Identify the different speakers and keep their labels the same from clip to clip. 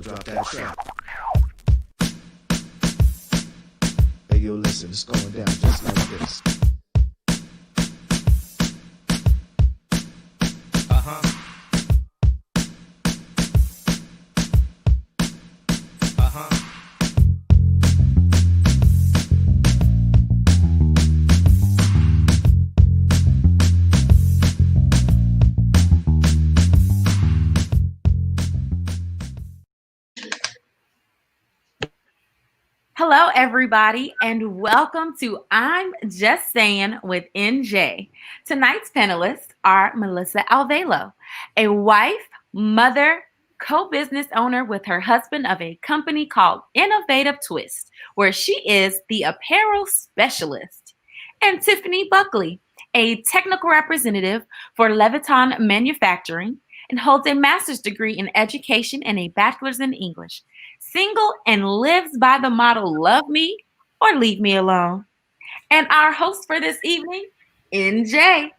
Speaker 1: drop that track. Hey, yo, listen, it's going down just like this. Uh-huh. Uh-huh.
Speaker 2: Hello, everybody, and welcome to I'm Just Sayin with NJ. Tonight's panelists are Melissa Alvelo, a wife, mother, co-business owner with her husband of a company called Innovative Twist, where she is the apparel specialist, and Tiffany Buckley, a technical representative for Leviton Manufacturing and holds a master's degree in education and a bachelor's in English. Single and lives by the motto, love me or leave me alone. And our host for this evening, NJ.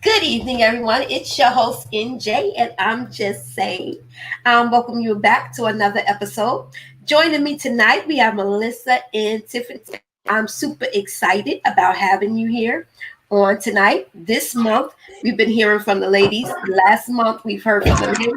Speaker 3: Good evening, everyone. It's your host, NJ, and I'm Just Sayin. Welcome you back to another episode. Joining me tonight, we have Melissa and Tiffany. I'm super excited about having you here on tonight. This month, we've been hearing from the ladies. Last month, we've heard from the men.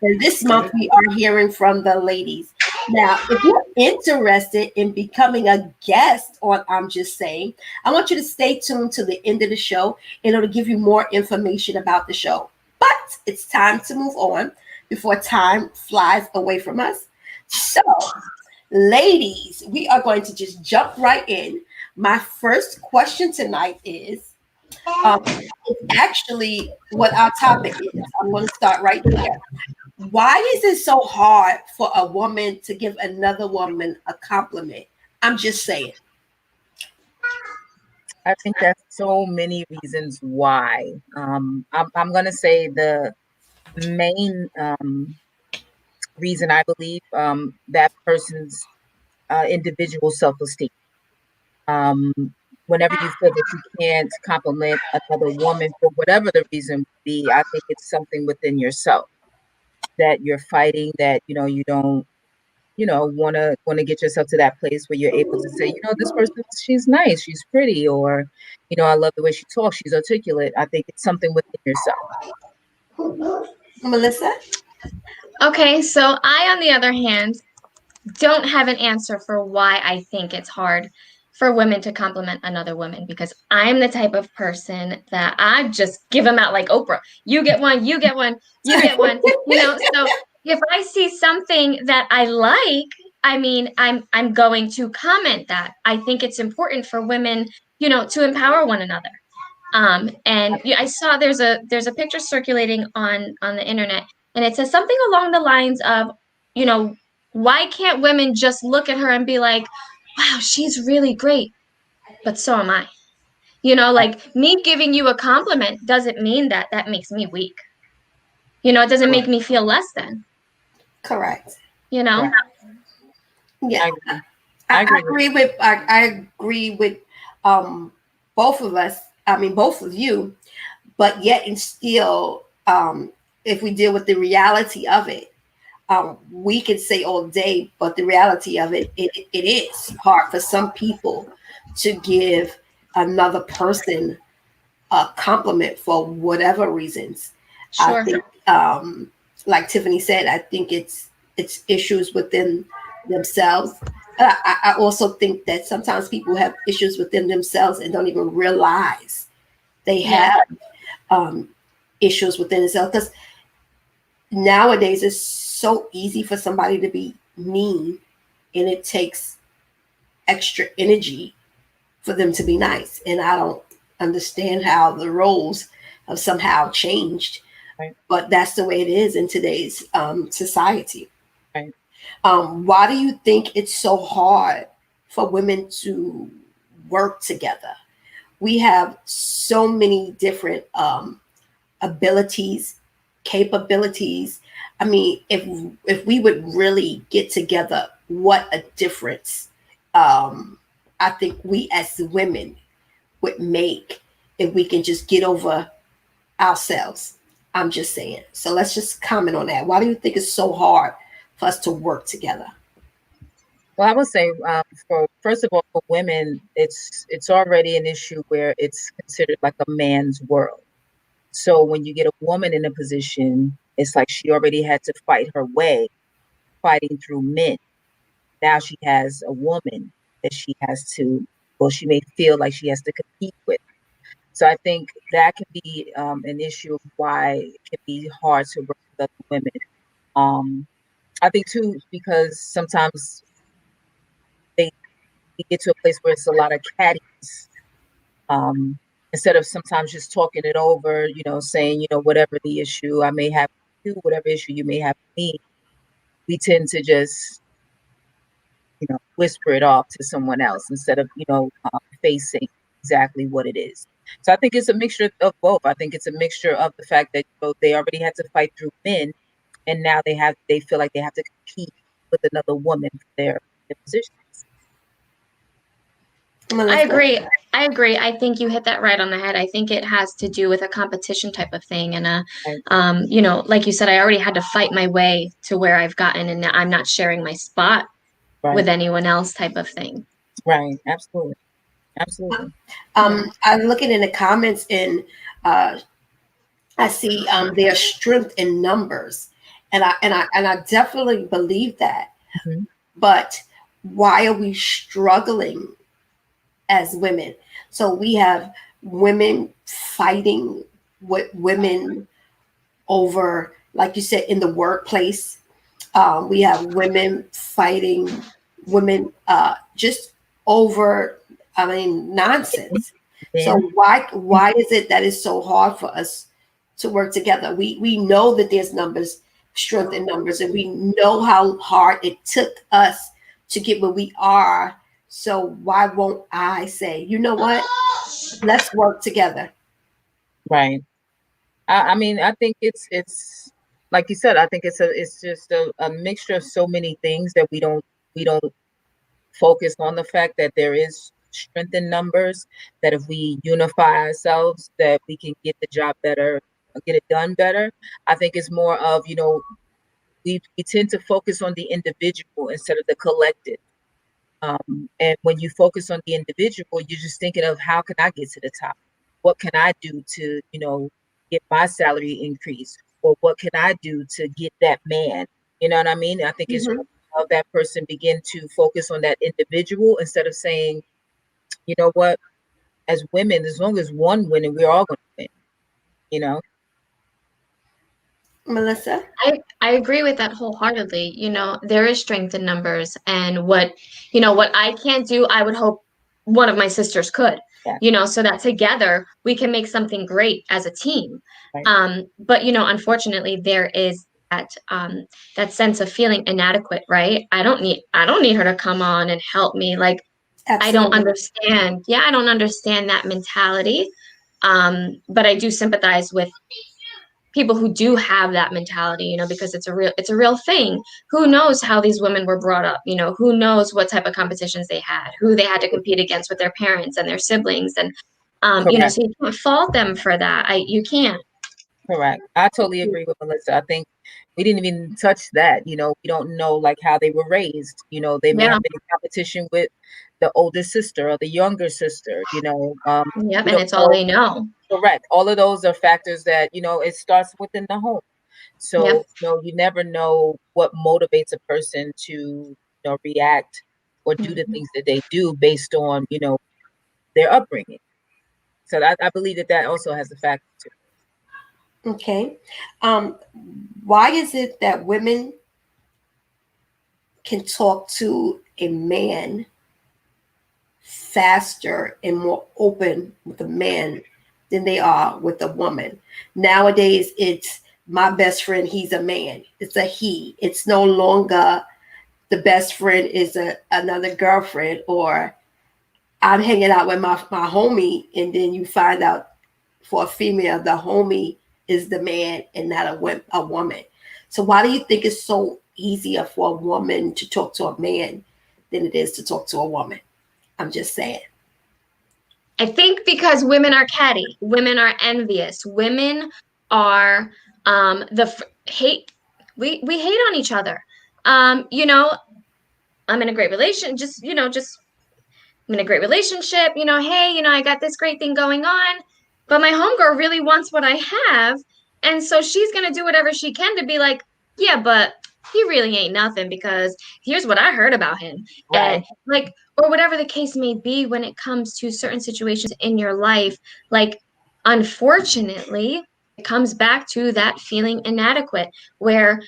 Speaker 3: And this month, we are hearing from the ladies. Now, if you're interested in becoming a guest on I'm Just Sayin, I want you to stay tuned to the end of the show, and it'll give you more information about the show. But it's time to move on before time flies away from us. So, ladies, we are going to just jump right in. My first question tonight is, it's actually what our topic is. I'm going to start right there. Why is it so hard for a woman to give another woman a compliment? I'm just saying.
Speaker 4: I think there's so many reasons why. I'm going to say the main reason I believe that person's individual self-esteem. Whenever you feel that you can't compliment another woman for whatever the reason be, I think it's something within yourself that you're fighting, that you don't want to get yourself to that place where you're able to say, this person, she's nice, she's pretty, or I love the way she talks, she's articulate. I think it's something within yourself.
Speaker 3: Melissa?
Speaker 5: Okay, so I, on the other hand, don't have an answer for why I think it's hard for women to compliment another woman, because I'm the type of person that I just give them out like Oprah. You get one, you get one, you get one. So if I see something that I like, I'm going to comment that. I think it's important for women, to empower one another. I saw there's a picture circulating on the internet, and it says something along the lines of, why can't women just look at her and be like, wow, she's really great, but so am I. Like me giving you a compliment doesn't mean that makes me weak. It doesn't make me feel less than.
Speaker 3: Correct.
Speaker 5: Yeah.
Speaker 3: I agree with both of us. I mean, both of you, but yet and still, if we deal with the reality of it, we can say all day, but the reality of it is hard for some people to give another person a compliment for whatever reasons.
Speaker 5: Sure.
Speaker 3: I think, like Tiffany said, I think it's issues within themselves. I also think that sometimes people have issues within themselves and don't even realize they have issues within themselves, because nowadays it's so easy for somebody to be mean, and it takes extra energy for them to be nice. And I don't understand how the roles have somehow changed, right? But that's the way it is in today's society.
Speaker 4: Right.
Speaker 3: Why do you think it's so hard for women to work together? We have so many different abilities, capabilities. I mean, if we would really get together, what a difference I think we as women would make if we can just get over ourselves. I'm just saying. So let's just comment on that. Why do you think it's so hard for us to work together?
Speaker 4: Well, I would say, for first of all, for women, it's already an issue where it's considered like a man's world. So when you get a woman in a position, it's like she already had to fight her way, fighting through men. Now she has a woman that she has to, well, she may feel like she has to compete with. So I think that can be an issue of why it can be hard to work with other women. Um, I think too, because sometimes they get to a place where it's a lot of cattiness. Um, Instead of sometimes just talking it over, saying, whatever the issue I may have with you, whatever issue you may have with me, we tend to just, whisper it off to someone else instead of, facing exactly what it is. So I think it's a mixture of both. I think it's a mixture of the fact that they already had to fight through men, and now they feel like they have to compete with another woman for their position.
Speaker 5: I
Speaker 3: Melissa?
Speaker 5: agree. I agree. I think you hit that right on the head. I think it has to do with a competition type of thing. And,
Speaker 4: Right,
Speaker 5: like you said, I already had to fight my way to where I've gotten, and I'm not sharing my spot with
Speaker 4: right,
Speaker 5: anyone else type of thing.
Speaker 4: right. Absolutely, absolutely.
Speaker 3: I'm looking in the comments, and uh, I see there's strength in numbers, and I definitely believe that.
Speaker 4: Mhm.
Speaker 3: But why are we struggling as women? So we have women fighting with women over, like you said, in the workplace. We have women fighting women just over, I mean, nonsense. So
Speaker 4: Men,
Speaker 3: why is it that it's so hard for us to work together? We know that there's numbers, strength in numbers, and we know how hard it took us to get where we are. So why won't I say, you know what? Let's work together.
Speaker 4: right. I mean, I think it's like you said. I think it's just a mixture of so many things that we don't focus on the fact that there is strength in numbers. That if we unify ourselves, that we can get the job better, get it done better. I think it's more of we tend to focus on the individual instead of the collective. And when you focus on the individual, you're just thinking of how can I get to the top? What can I do to, get my salary increase? Or what can I do to get that man? You know what I mean? I think it's
Speaker 3: Mhm.
Speaker 4: how that person begin to focus on that individual instead of saying, you know what, as women, as long as one winning, we're all going to win, you know?
Speaker 3: Melissa?
Speaker 5: I agree with that wholeheartedly. There is strength in numbers, and what I can't do, I would hope one of my sisters could,
Speaker 4: Yeah,
Speaker 5: so that together we can make something great as a team.
Speaker 4: right.
Speaker 5: But unfortunately, there is that sense of feeling inadequate, right? I don't need her to come on and help me. Like, I don't
Speaker 3: Absolutely.
Speaker 5: understand. Yeah, I don't understand that mentality. But I do sympathize with people who do have that mentality, because it's a real thing. Who knows how these women were brought up? Who knows what type of competitions they had, who they had to compete against with their parents and their siblings, and
Speaker 4: Correct.
Speaker 5: so you can't fault them for that. You can't.
Speaker 4: Correct. I totally agree with Melissa. I think we didn't even touch that. We don't know like how they were raised. They may
Speaker 5: Yeah.
Speaker 4: have been in competition with the older sister or the younger sister.
Speaker 5: Yep.
Speaker 4: We
Speaker 5: And
Speaker 4: don't
Speaker 5: it's all
Speaker 4: know.
Speaker 5: they know.
Speaker 4: Correct. All of those are factors that it starts within the home.
Speaker 5: Yep.
Speaker 4: So you never know what motivates a person to react or do the
Speaker 5: Mhm.
Speaker 4: things that they do based on their upbringing. So I believe that also has a factor too.
Speaker 3: Okay. Um, why is it that women can talk to a man faster and more open with a man than they are with a woman? Nowadays, it's my best friend, he's a man. It's a he. It's no longer the best friend is another girlfriend, or I'm hanging out with my homie, and then you find out for a female, the homie is the man and not a woman. So why do you think it's so easier for a woman to talk to a man than it is to talk to a woman? I'm just saying.
Speaker 5: I think because women are catty, women are envious, women are the hate. We hate on each other. You know, I'm in a great relation, just I'm in a great relationship, hey, I got this great thing going on, but my homegirl really wants what I have. And so she's going to do whatever she can to be like, yeah, but he really ain't nothing because here's what I heard about him.
Speaker 4: Right.
Speaker 5: And like, or whatever the case may be when it comes to certain situations in your life, like, unfortunately, it comes back to that feeling inadequate where,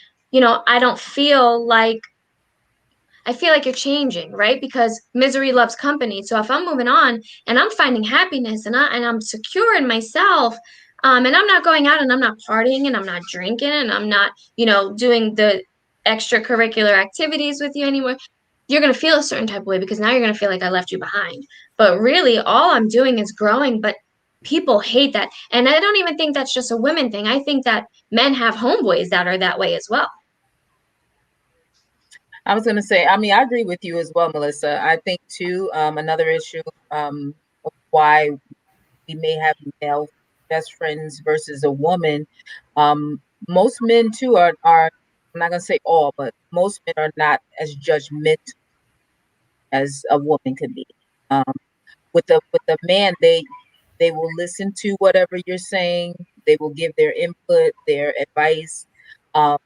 Speaker 5: I feel like you're changing, right? Because misery loves company. So if I'm moving on and I'm finding happiness and I'm secure in myself, and I'm not going out and I'm not partying and I'm not drinking and I'm not, doing the extracurricular activities with you anymore, you're going to feel a certain type of way because now you're going to feel like I left you behind. But really, all I'm doing is growing. But people hate that. And I don't even think that's just a women thing. I think that men have homeboys that are that way as well.
Speaker 4: I was going to say, I mean, I agree with you as well, Melissa. I think too, another issue of why we may have male best friends versus a woman. Most men too are I'm not going to say all, but most men are not as judgmental as a woman could be. Um, with the man, they will listen to whatever you're saying. They will give their input, their advice, um,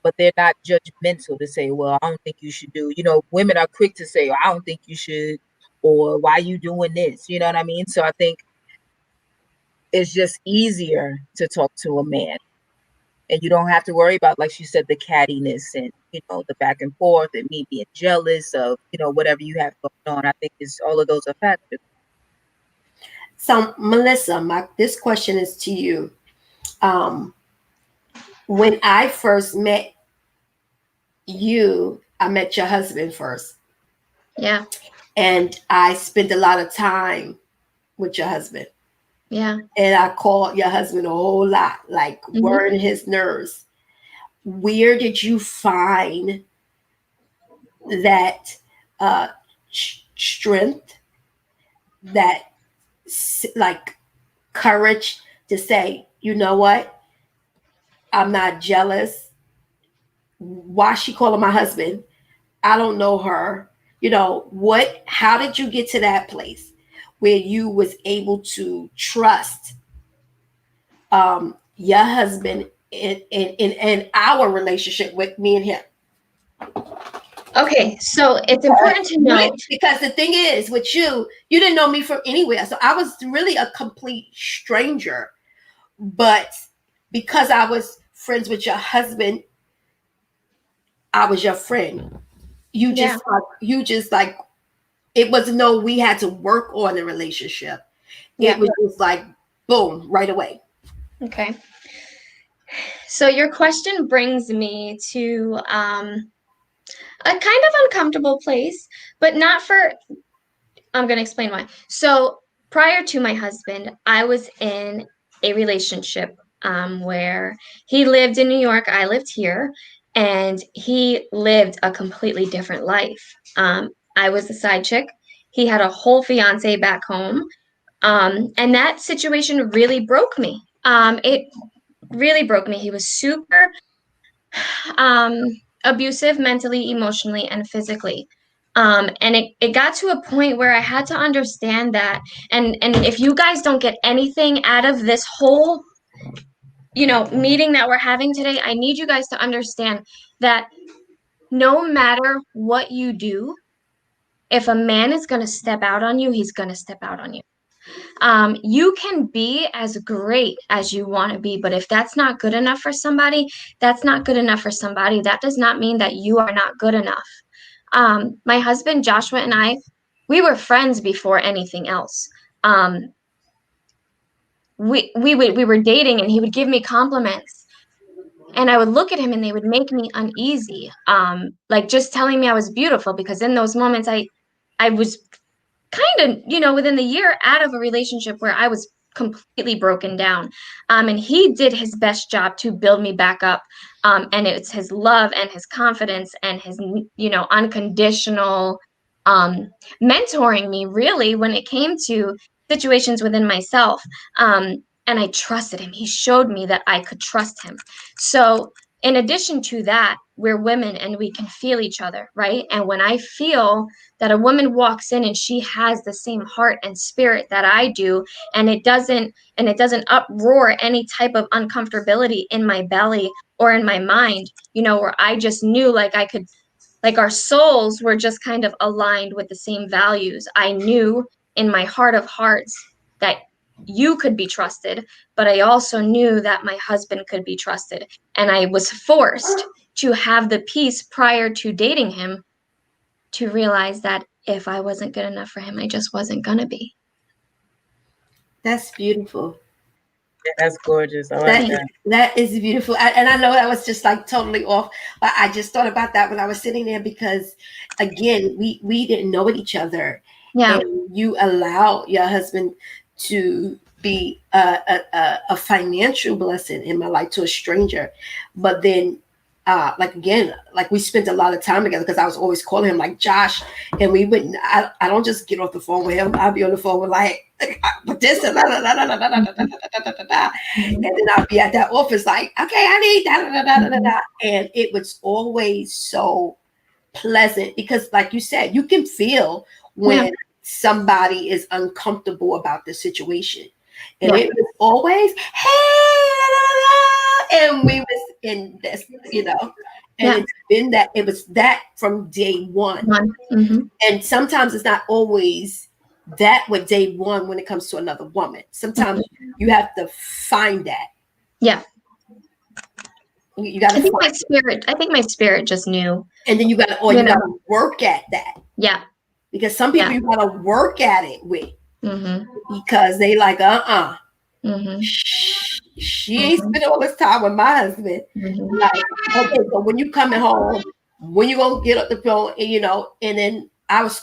Speaker 4: but they're not judgmental to say, "Well, I don't think you should do." Women are quick to say, "I don't think you should," or "Why are you doing this?" You know what I mean? So I think it's just easier to talk to a man, and you don't have to worry about, like she said, the cattiness and the back and forth and me being jealous of whatever you have going on. I think it's all of those are factors.
Speaker 3: So, Melissa, this question is to you. Um, when I first met you, I met your husband first.
Speaker 5: Yeah.
Speaker 3: And I spent a lot of time with your husband.
Speaker 5: Yeah.
Speaker 3: And I called your husband a whole lot, like worrying his nerves. Where did you find that strength, that like courage to say, you know what? I'm not jealous. Why she calling my husband? I don't know her. How did you get to that place where you was able to trust your husband in our relationship with me and him?
Speaker 5: Okay, so it's important to note,
Speaker 3: because the thing is, with you didn't know me from anywhere, so I was really a complete stranger. But because I was friends with your husband, I was your friend. You just like it was no, we had to work on the relationship.
Speaker 5: Yeah.
Speaker 3: It was just like boom, right away.
Speaker 5: Okay. So your question brings me to a kind of uncomfortable place, but not for, I'm going to explain why. So prior to my husband, I was in a relationship where he lived in New York, I lived here, and he lived a completely different life. I was the side chick. He had a whole fiance back home. And that situation really broke me. It really broke me. He was super um, abusive mentally, emotionally, and physically. And it got to a point where I had to understand that. And if you guys don't get anything out of this whole, meeting that we're having today, I need you guys to understand that no matter what you do, if a man is going to step out on you, he's going to step out on you. You can be as great as you want to be, but if that's not good enough for somebody, that's not good enough for somebody. That does not mean that you are not good enough. My husband, Joshua, and I, we were friends before anything else. We were dating and he would give me compliments and I would look at him and they would make me uneasy. Like just telling me I was beautiful, because in those moments I was kind of, within the year out of a relationship where I was completely broken down. And he did his best job to build me back up. And it's his love and his confidence and his, unconditional mentoring me really when it came to situations within myself. And I trusted him. He showed me that I could trust him. So in addition to that, we're women and we can feel each other, right? And when I feel that a woman walks in and she has the same heart and spirit that I do, and it doesn't uproar any type of uncomfortability in my belly or in my mind, where I just knew like I could, like our souls were just kind of aligned with the same values. I knew in my heart of hearts that you could be trusted, but I also knew that my husband could be trusted. And I was forced to have the peace prior to dating him to realize that if I wasn't good enough for him, I just wasn't going to be.
Speaker 3: That's beautiful.
Speaker 4: That's gorgeous. I like that.
Speaker 3: That is beautiful. And I know that was just like totally off, but I just thought about that when I was sitting there because, again, we didn't know each other.
Speaker 5: Yeah.
Speaker 3: And you allow your husband to be a financial blessing in my life to a stranger. But then, like, again, like we spent a lot of time together because I was always calling him like Josh, and we wouldn't, I don't just get off the phone with him. I'll be on the phone with like, but this and and then I'll be at that office like, okay, I need that. And it was always so pleasant because, like you said, you can feel when somebody is uncomfortable about the situation. And it was always, hey, and we was in this, and it's been that, it was that from day one.
Speaker 5: Mm-hmm.
Speaker 3: And sometimes it's not always that with day one when it comes to another woman. Sometimes you have to find that.
Speaker 5: Yeah.
Speaker 3: You got to
Speaker 5: find my spirit. I think my spirit just knew.
Speaker 3: And then you got to work at that.
Speaker 5: Yeah.
Speaker 3: Because some people you got to work at it with.
Speaker 5: Mm-hmm.
Speaker 3: Because they like,
Speaker 5: Mm-hmm.
Speaker 3: she ain't spending all this time with my husband.
Speaker 5: Mm-hmm.
Speaker 3: Like, okay, so when you coming home, when you gonna get up the phone, and and then I was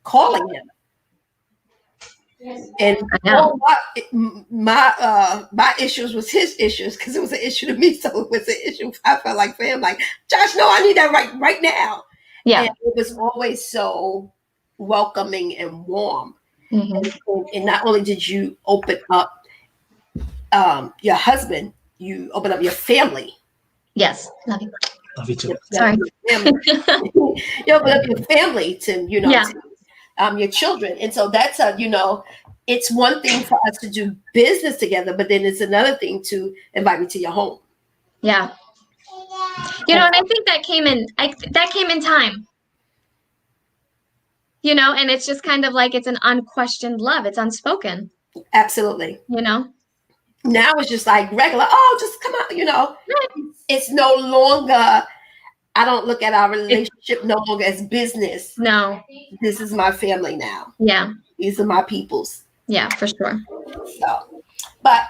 Speaker 3: calling him. And my issues was his issues because it was an issue to me, so it was an issue. I felt like for him, like, Josh, no, I need that right now.
Speaker 5: Yeah,
Speaker 3: and it was always so welcoming and warm.
Speaker 5: Mm-hmm.
Speaker 3: And not only did you open up your husband, you open up your family.
Speaker 5: Yes, love you.
Speaker 1: Love you too.
Speaker 5: Sorry.
Speaker 3: You open up your family to your children, and so that's it's one thing for us to do business together, but then it's another thing to invite me to your home.
Speaker 5: Yeah, and I think that came in time. And it's just kind of like it's an unquestioned love. It's unspoken.
Speaker 3: Absolutely.
Speaker 5: Now
Speaker 3: it's just like regular. Oh, just come out. It's no longer. I don't look at our relationship no longer as business.
Speaker 5: No,
Speaker 3: this is my family now.
Speaker 5: Yeah,
Speaker 3: these are my peoples.
Speaker 5: Yeah, for sure.
Speaker 3: So, but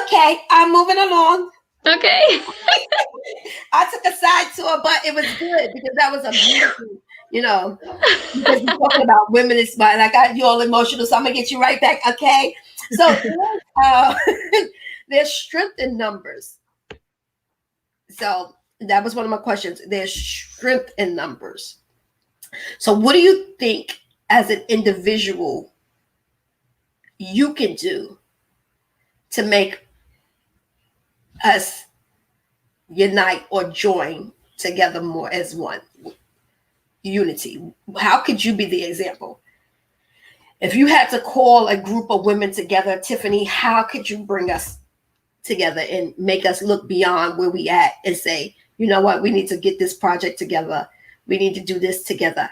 Speaker 3: okay, I'm moving along.
Speaker 5: Okay.
Speaker 3: I took a side tour, but it was good because that was a beautiful, because we're talking about women is smart. I got you all emotional, so I'm gonna get you right back. Okay. So there's strength in numbers. So that was one of my questions. There's strength in numbers. So what do you think as an individual you can do to make us unite or join together more as one? Unity. How could you be the example? If you had to call a group of women together, Tiffany, how could you bring us together and make us look beyond where we at and say, you know what, we need to get this project together. We need to do this together.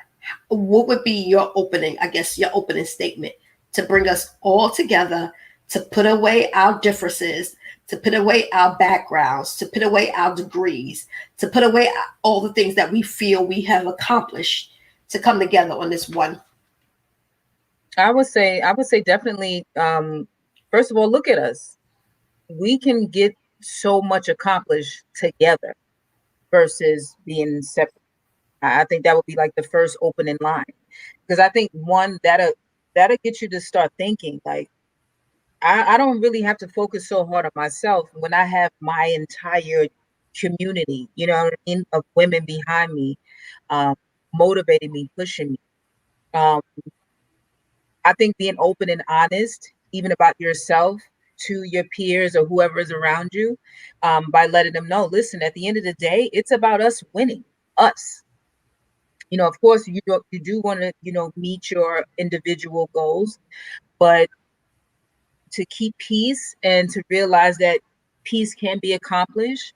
Speaker 3: What would be your opening statement to bring us all together, to put away our differences, to put away our backgrounds, to put away our degrees, to put away all the things that we feel we have accomplished, to come together on this one?
Speaker 4: I would say definitely, first of all, look at us. We can get so much accomplished together versus being separate. I think that would be like the first opening line, because I think one that'll get you to start thinking like, I don't really have to focus so hard on myself when I have my entire community, of women behind me, motivating me, pushing me. I think being open and honest, even about yourself, to your peers or whoever is around you, by letting them know, listen, at the end of the day, it's about us winning, us. Of course, you do want to, meet your individual goals, but to keep peace and to realize that peace can be accomplished,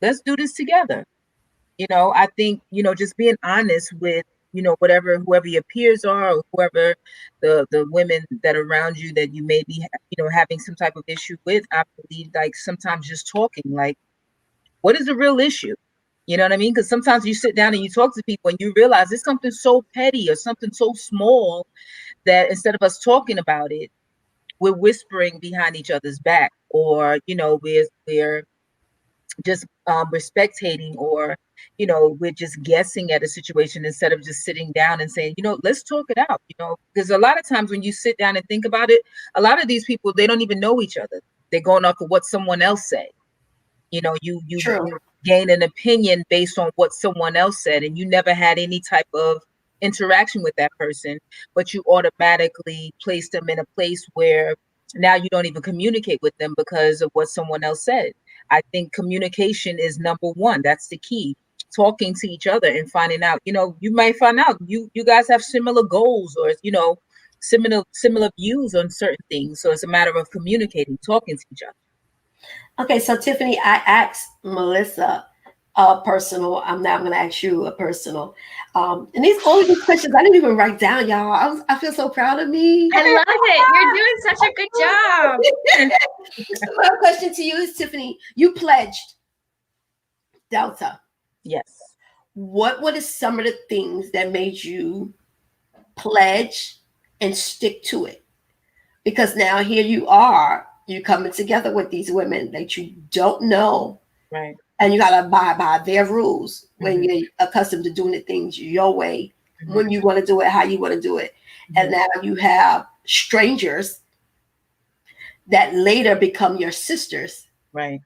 Speaker 4: let's do this together. I think, just being honest with, whoever your peers are, or whoever the women that are around you that you may be, having some type of issue with. I believe, like, sometimes just talking, like, what is the real issue? You know what I mean? Because sometimes you sit down and you talk to people and you realize it's something so petty or something so small that instead of us talking about it, we're whispering behind each other's back, or, we're just we're spectating, or we're just guessing at a situation instead of just sitting down and saying, let's talk it out. Because a lot of times when you sit down and think about it, a lot of these people, they don't even know each other. They're going off of what someone else said. You
Speaker 3: True.
Speaker 4: gain an opinion based on what someone else said, and you never had any type of interaction with that person, but you automatically place them in a place where now you don't even communicate with them because of what someone else said. I think communication is number one. That's the key. Talking to each other and finding out, you might find out you guys have similar goals, or similar views on certain things. So it's a matter of communicating, talking to each other.
Speaker 3: Okay, so Tiffany, I asked Melissa a personal. I'm now going to ask you a personal. And all of these questions I didn't even write down, y'all. I feel so proud of me.
Speaker 5: I love it. You're doing such a good job.
Speaker 3: My question to you is, Tiffany, you pledged Delta.
Speaker 4: Yes.
Speaker 3: What were some of the things that made you pledge and stick to it? Because now here you are, you're coming together with these women that you don't know.
Speaker 4: Right.
Speaker 3: And you got to abide by their rules when
Speaker 4: Mm-hmm.
Speaker 3: you're accustomed to doing the things your way,
Speaker 4: Mm-hmm.
Speaker 3: when you want to do it, how you want to do it.
Speaker 4: Mm-hmm.
Speaker 3: And now you have strangers that later become your sisters.
Speaker 4: Right.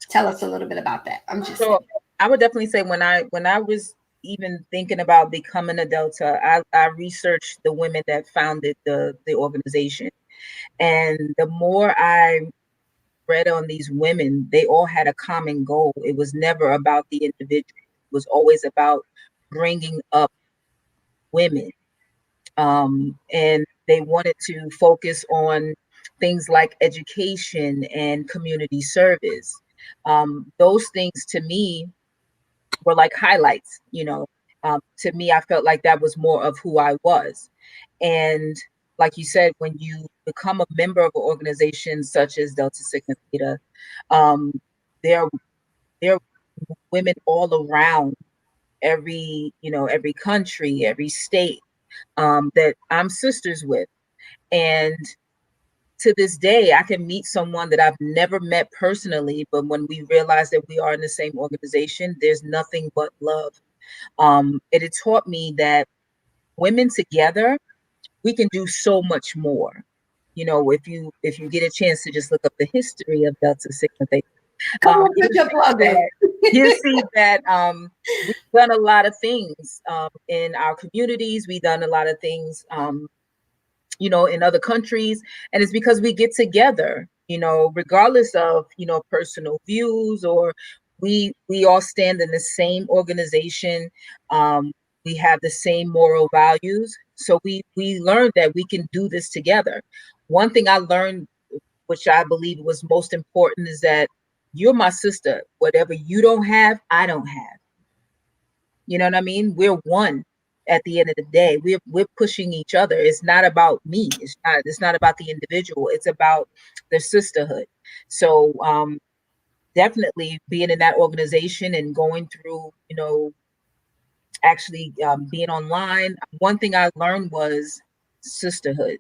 Speaker 3: Tell us a little bit about that. I'm just
Speaker 4: So I would definitely say when I was even thinking about becoming a Delta, I researched the women that founded the organization. And the more I read on these women, they all had a common goal. It was never about the individual. It was always about bringing up women. And they wanted to focus on things like education and community service. Those things to me were like highlights, to me, I felt like that was more of who I was. And like you said, when you become a member of an organization such as Delta Sigma Theta, um, there, there are women all around every country, every state, that I'm sisters with. And to this day, I can meet someone that I've never met personally, but when we realize that we are in the same organization, there's nothing but love. It taught me that women together, we can do so much more. If you get a chance to just look up the history of Delta Sigma Theta,
Speaker 3: come on,
Speaker 4: you
Speaker 3: put your plug in.
Speaker 4: see that we've done a lot of things in our communities. We've done a lot of things, in other countries, and it's because we get together, regardless of, personal views, or we all stand in the same organization. We have the same moral values. So we learned that we can do this together. One thing I learned, which I believe was most important, is that you're my sister. Whatever you don't have, I don't have. You know what I mean? We're one at the end of the day. We're pushing each other. It's not about me. It's not about the individual. It's about the sisterhood. So definitely being in that organization and going through, actually being online. One thing I learned was sisterhood.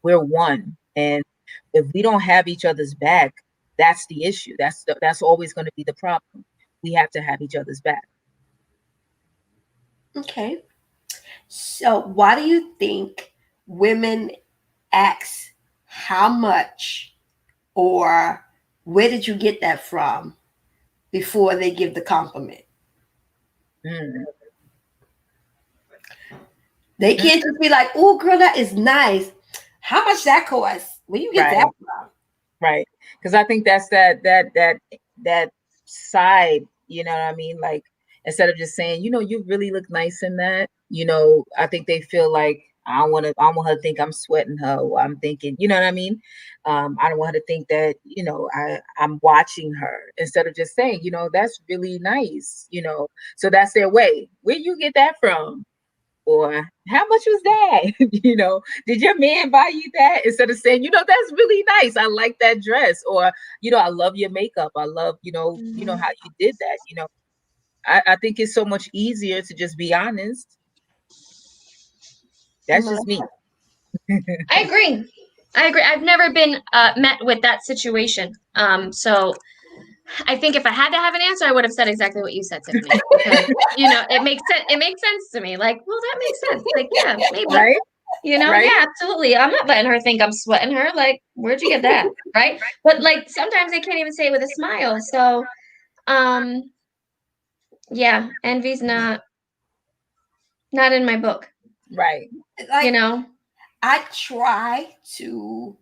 Speaker 4: We're one, and if we don't have each other's back, that's the issue. That's always going to be the problem. We have to have each other's back.
Speaker 3: Okay. So why do you think women ask how much or where did you get that from before they give the compliment?
Speaker 4: Mm.
Speaker 3: They can't just be like, "Oh, girl, that is nice. How much that cost?" Where you get that from?
Speaker 4: Right. Because I think that's that side, you know what I mean? Like instead of just saying, you really look nice in that, I think they feel like I don't want her to think I'm sweating her or I'm thinking, you know what I mean? I don't want her to think that, I'm watching her instead of just saying, that's really nice, So that's their way. Where you get that from? Or how much was that? Did your man buy you that? Instead of saying, that's really nice. I like that dress. Or, I love your makeup. I love, how you did that. I think it's so much easier to just be honest. That's just me.
Speaker 5: I agree. I've never been met with that situation. So I think if I had to have an answer, I would have said exactly what you said, Tiffany. Because it makes sense. It makes sense to me. Like, well, that makes sense. Like, yeah, maybe.
Speaker 4: Right? Right?
Speaker 5: Yeah, absolutely. I'm not letting her think I'm sweating her. Like, where'd you get that? Right? But like sometimes they can't even say it with a smile. So, yeah, envy's not in my book.
Speaker 4: Right.
Speaker 3: Like, I try to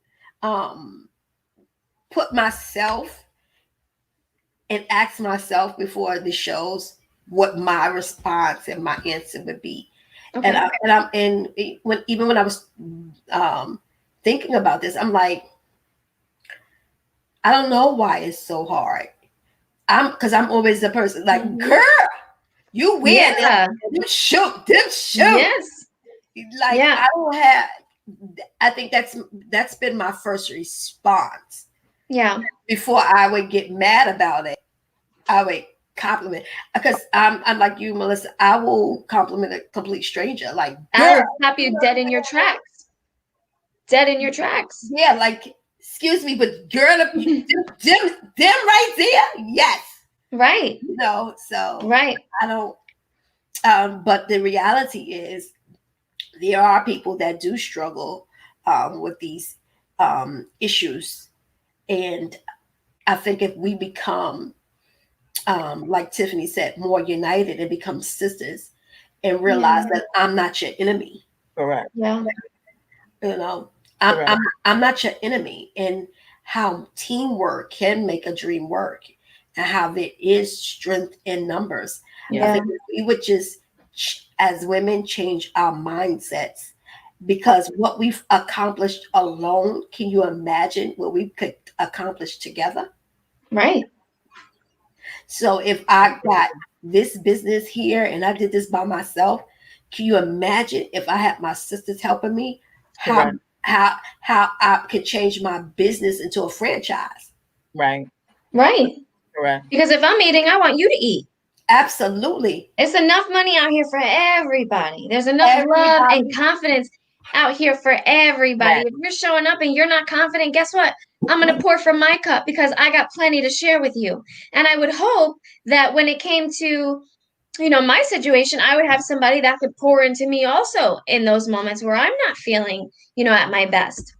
Speaker 3: put myself and ask myself before the shows what my response and my answer would be. Okay. When I was thinking about this, I'm like, I don't know why it's so hard. Because I'm always the person like, girl, you win.
Speaker 5: Yeah.
Speaker 3: You shoot.
Speaker 5: Yes.
Speaker 3: Like, yeah. I think that's been my first response.
Speaker 5: Yeah.
Speaker 3: Before I would get mad about it, I would compliment. Because I'm like you, Melissa. I will compliment a complete stranger. Like,
Speaker 5: I will stop you dead in your tracks. Dead in your tracks.
Speaker 3: Yeah, like, excuse me, but girl, them right there, yes.
Speaker 5: Right.
Speaker 3: So
Speaker 5: right.
Speaker 3: I don't. But the reality is, there are people that do struggle with these issues, and I think if we become, like Tiffany said, more united and become sisters, and realize that I'm not your enemy.
Speaker 4: Correct.
Speaker 5: Yeah.
Speaker 3: I'm not your enemy, and how teamwork can make a dream work, and how there is strength in numbers.
Speaker 5: Yeah.
Speaker 3: I think if we would just, as women, change our mindsets, because what we've accomplished alone, can you imagine what we could accomplish together?
Speaker 5: Right.
Speaker 3: So if I got this business here and I did this by myself, can you imagine if I had my sisters helping me? How I could change my business into a franchise.
Speaker 4: Right.
Speaker 5: Right.
Speaker 4: Correct.
Speaker 5: Because if I'm eating, I want you to eat.
Speaker 3: Absolutely.
Speaker 5: It's enough money out here for everybody. There's enough love and confidence out here for everybody. Right. If you're showing up and you're not confident, guess what? I'm going to pour from my cup because I got plenty to share with you. And I would hope that when it came to, my situation, I would have somebody that could pour into me also in those moments where I'm not feeling, at my best.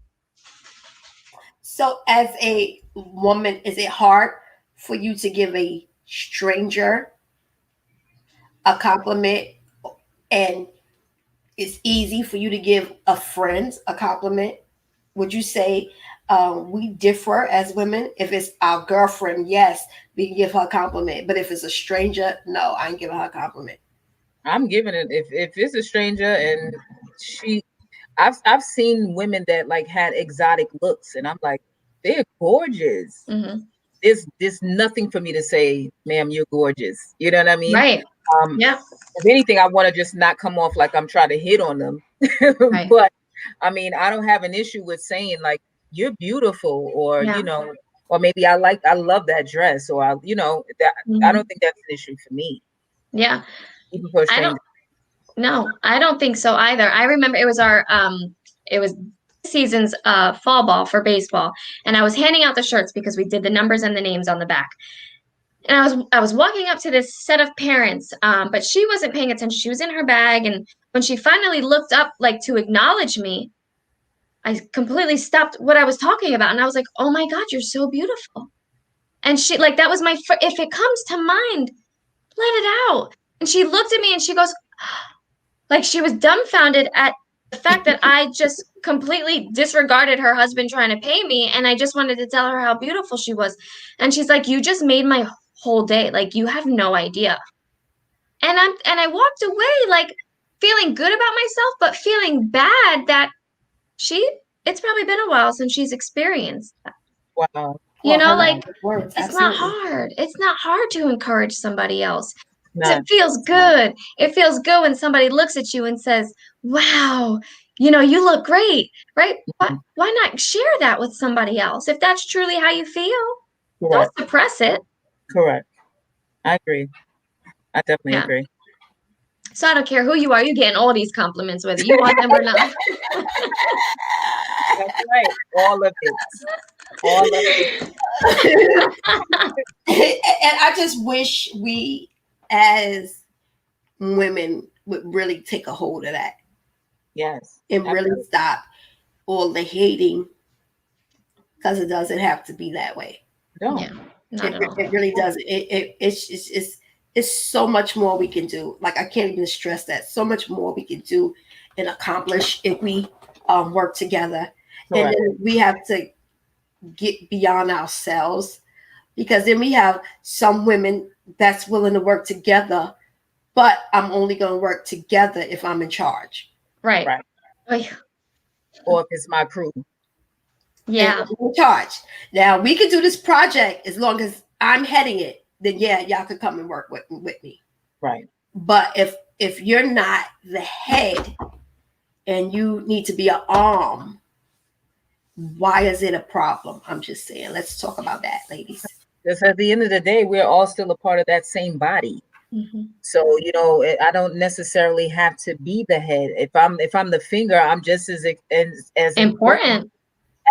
Speaker 3: So as a woman, is it hard for you to give a stranger a compliment, and it's easy for you to give a friend a compliment? Would you say we differ as women? If it's our girlfriend, yes, we can give her a compliment. But if it's a stranger, no, I ain't giving her a compliment.
Speaker 4: I'm giving it. If it's a stranger and I've seen women that like had exotic looks, and I'm like, they're gorgeous.
Speaker 5: Mm-hmm.
Speaker 4: There's nothing for me to say, ma'am, you're gorgeous. You know what I mean?
Speaker 5: Right. Yeah.
Speaker 4: If anything, I want to just not come off like I'm trying to hit on them. Right. But I mean, I don't have an issue with saying like you're beautiful, or or maybe I love that dress, or that mm-hmm. I don't think that's an issue for me.
Speaker 5: Yeah.
Speaker 4: Even for a stranger.
Speaker 5: No, I don't think so either. I remember it was season's fall ball for baseball, and I was handing out the shirts because we did the numbers and the names on the back. And I was walking up to this set of parents, but she wasn't paying attention. She was in her bag, and when she finally looked up, like to acknowledge me, I completely stopped what I was talking about, and I was like, "Oh my God, you're so beautiful!" And she that was my if it comes to mind, let it out. And she looked at me and she goes, like she was dumbfounded at the fact that I just completely disregarded her husband trying to pay me, and I just wanted to tell her how beautiful she was. And she's like, "You just made my whole day. Like, you have no idea." And I walked away like feeling good about myself, but feeling bad that it's probably been a while since she's experienced that.
Speaker 4: Wow.
Speaker 5: You know,
Speaker 3: Her
Speaker 5: like
Speaker 3: words,
Speaker 5: it's not
Speaker 3: absolutely.
Speaker 5: hard. It's not hard to encourage somebody else.
Speaker 4: Not
Speaker 5: It feels good. It feels good when somebody looks at you and says, "Wow, you look great," right? But why not share that with somebody else if that's truly how you feel? Don't
Speaker 4: correct.
Speaker 5: suppress it.
Speaker 4: Correct. I agree. I definitely
Speaker 5: Yeah.
Speaker 4: agree.
Speaker 5: So I don't care who you are, you're getting all these compliments, whether you want them or not.
Speaker 4: That's right. All of it. All of it.
Speaker 3: And I just wish we as women would really take a hold of that
Speaker 4: Yes.
Speaker 3: and really
Speaker 4: Absolutely.
Speaker 3: stop all the hating, because it doesn't have to be that way.
Speaker 4: No.
Speaker 5: Yeah, not at all.
Speaker 3: It really doesn't. It's so much more we can do. Like, I can't even stress that. So much more we can do and accomplish if we work together. And
Speaker 4: Correct.
Speaker 3: then we have to get beyond ourselves, because then we have some women that's willing to work together, but I'm only going to work together if I'm in charge.
Speaker 5: Right.
Speaker 4: Right.
Speaker 5: Oh, yeah.
Speaker 4: Or if it's my crew.
Speaker 5: Yeah.
Speaker 3: And I'm in charge. Now, we can do this project as long as I'm heading it. Then yeah, y'all could come and work with me.
Speaker 4: Right.
Speaker 3: But if you're not the head and you need to be an arm, why is it a problem? I'm just saying. Let's talk about that, ladies.
Speaker 4: Because at the end of the day, we're all still a part of that same body.
Speaker 5: Mm-hmm.
Speaker 4: So, I don't necessarily have to be the head. If I'm the finger, I'm just as important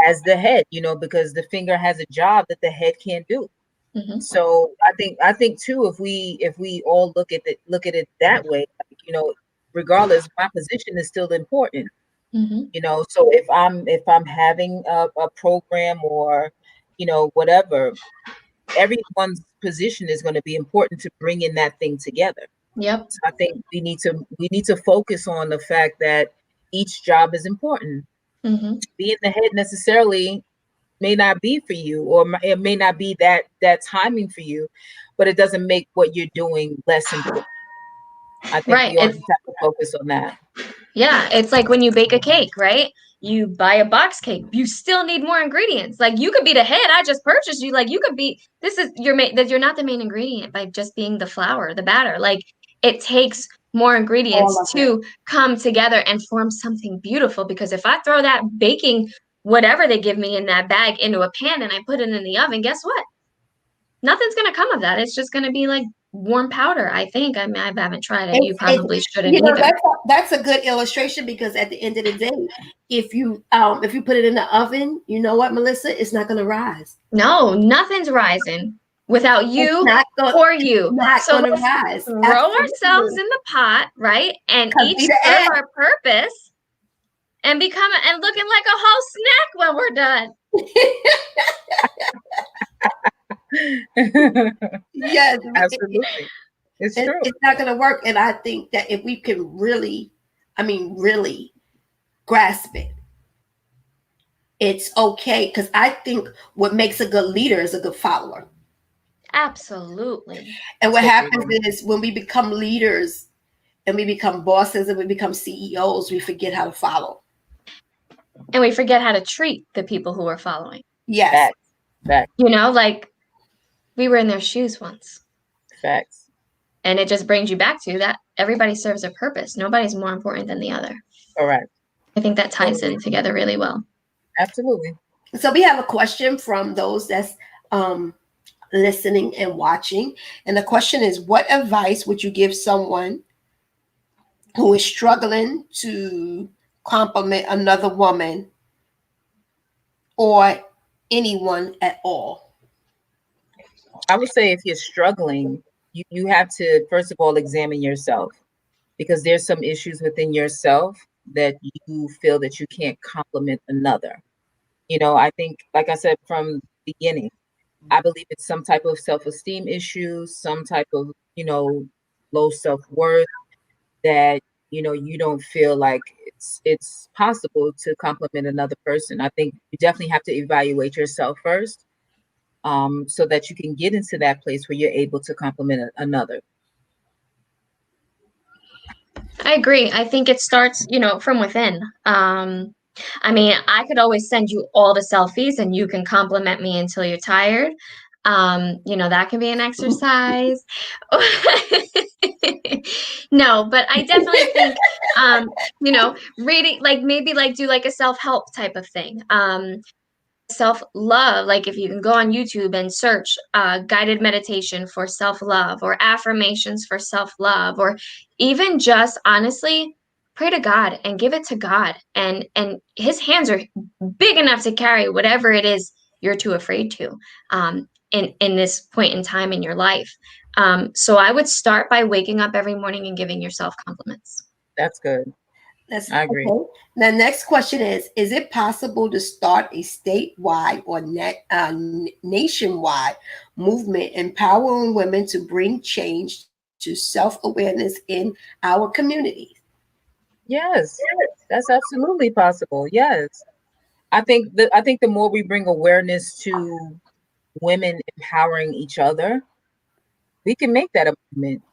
Speaker 4: as the head, because the finger has a job that the head can't do.
Speaker 5: Mm-hmm.
Speaker 4: So I think too, if we all look at it that way, regardless, my position is still important.
Speaker 5: Mm-hmm.
Speaker 4: So if I'm having a program or whatever, everyone's position is going to be important to bring in that thing together.
Speaker 5: Yep.
Speaker 4: So I think we need to focus on the fact that each job is important.
Speaker 5: Mm-hmm.
Speaker 4: Being the head necessarily may not be for you, or it may not be that timing for you, but it doesn't make what you're doing less important. I think
Speaker 5: Right.
Speaker 4: we all just have to focus on that.
Speaker 5: Yeah, it's like when you bake a cake, right? You buy a box cake, you still need more ingredients. Like, you could be the head, I just purchased you. Like, you could be, this is your main, that you're not the main ingredient by just being the flour, the batter. Like, it takes more ingredients to come together and form something beautiful. Because if I throw that baking, whatever they give me in that bag, into a pan and I put it in the oven, guess what? Nothing's going to come of that. It's just going to be like warm powder, I think. I mean, I haven't tried it. You probably shouldn't either.
Speaker 3: That's a good illustration, because at the end of the day, if you put it in the oven, you know what, Melissa, it's not going to rise.
Speaker 5: No, nothing's rising without you or you. So let's
Speaker 3: rise.
Speaker 5: throw
Speaker 3: Absolutely.
Speaker 5: ourselves in the pot, right? And each serve our purpose and and looking like a whole snack when we're done.
Speaker 3: Yes,
Speaker 4: absolutely. It's true.
Speaker 3: It's not going to work. And I think that if we can really grasp it, it's okay. Because I think what makes a good leader is a good follower.
Speaker 5: Absolutely.
Speaker 3: And what happens is, when we become leaders and we become bosses and we become CEOs, we forget how to follow.
Speaker 5: And we forget how to treat the people who are following.
Speaker 3: Yes.
Speaker 4: Facts.
Speaker 5: Like, we were in their shoes once.
Speaker 4: Facts.
Speaker 5: And it just brings you back to that everybody serves a purpose. Nobody's more important than the other.
Speaker 4: Correct.
Speaker 5: I think that ties in together really well.
Speaker 4: Absolutely.
Speaker 3: So we have a question from those that's listening and watching. And the question is, what advice would you give someone who is struggling to compliment another woman or anyone at all?
Speaker 4: I would say, if you're struggling, you have to, first of all, examine yourself, because there's some issues within yourself that you feel that you can't compliment another. I think, like I said from the beginning, I believe it's some type of self-esteem issue, some type of, low self-worth that you don't feel like it's possible to compliment another person. I think you definitely have to evaluate yourself first, so that you can get into that place where you're able to compliment another.
Speaker 5: I agree. I think it starts, from within. I mean, I could always send you all the selfies and you can compliment me until you're tired. That can be an exercise. No, but I definitely think, reading, like maybe like do like a self-help type of thing. Self-love, like if you can go on YouTube and search guided meditation for self-love or affirmations for self-love, or even just honestly pray to God and give it to God, and his hands are big enough to carry whatever it is you're too afraid to, in this point in time in your life. So I would start by waking up every morning and giving yourself compliments.
Speaker 4: That's good.
Speaker 3: That's
Speaker 4: I agree.
Speaker 3: okay. The next question is it possible to start a statewide or nationwide movement empowering women to bring change to self-awareness in our communities?
Speaker 4: Yes, that's absolutely possible. Yes. I think the more we bring awareness to women empowering each other, we can make that a movement.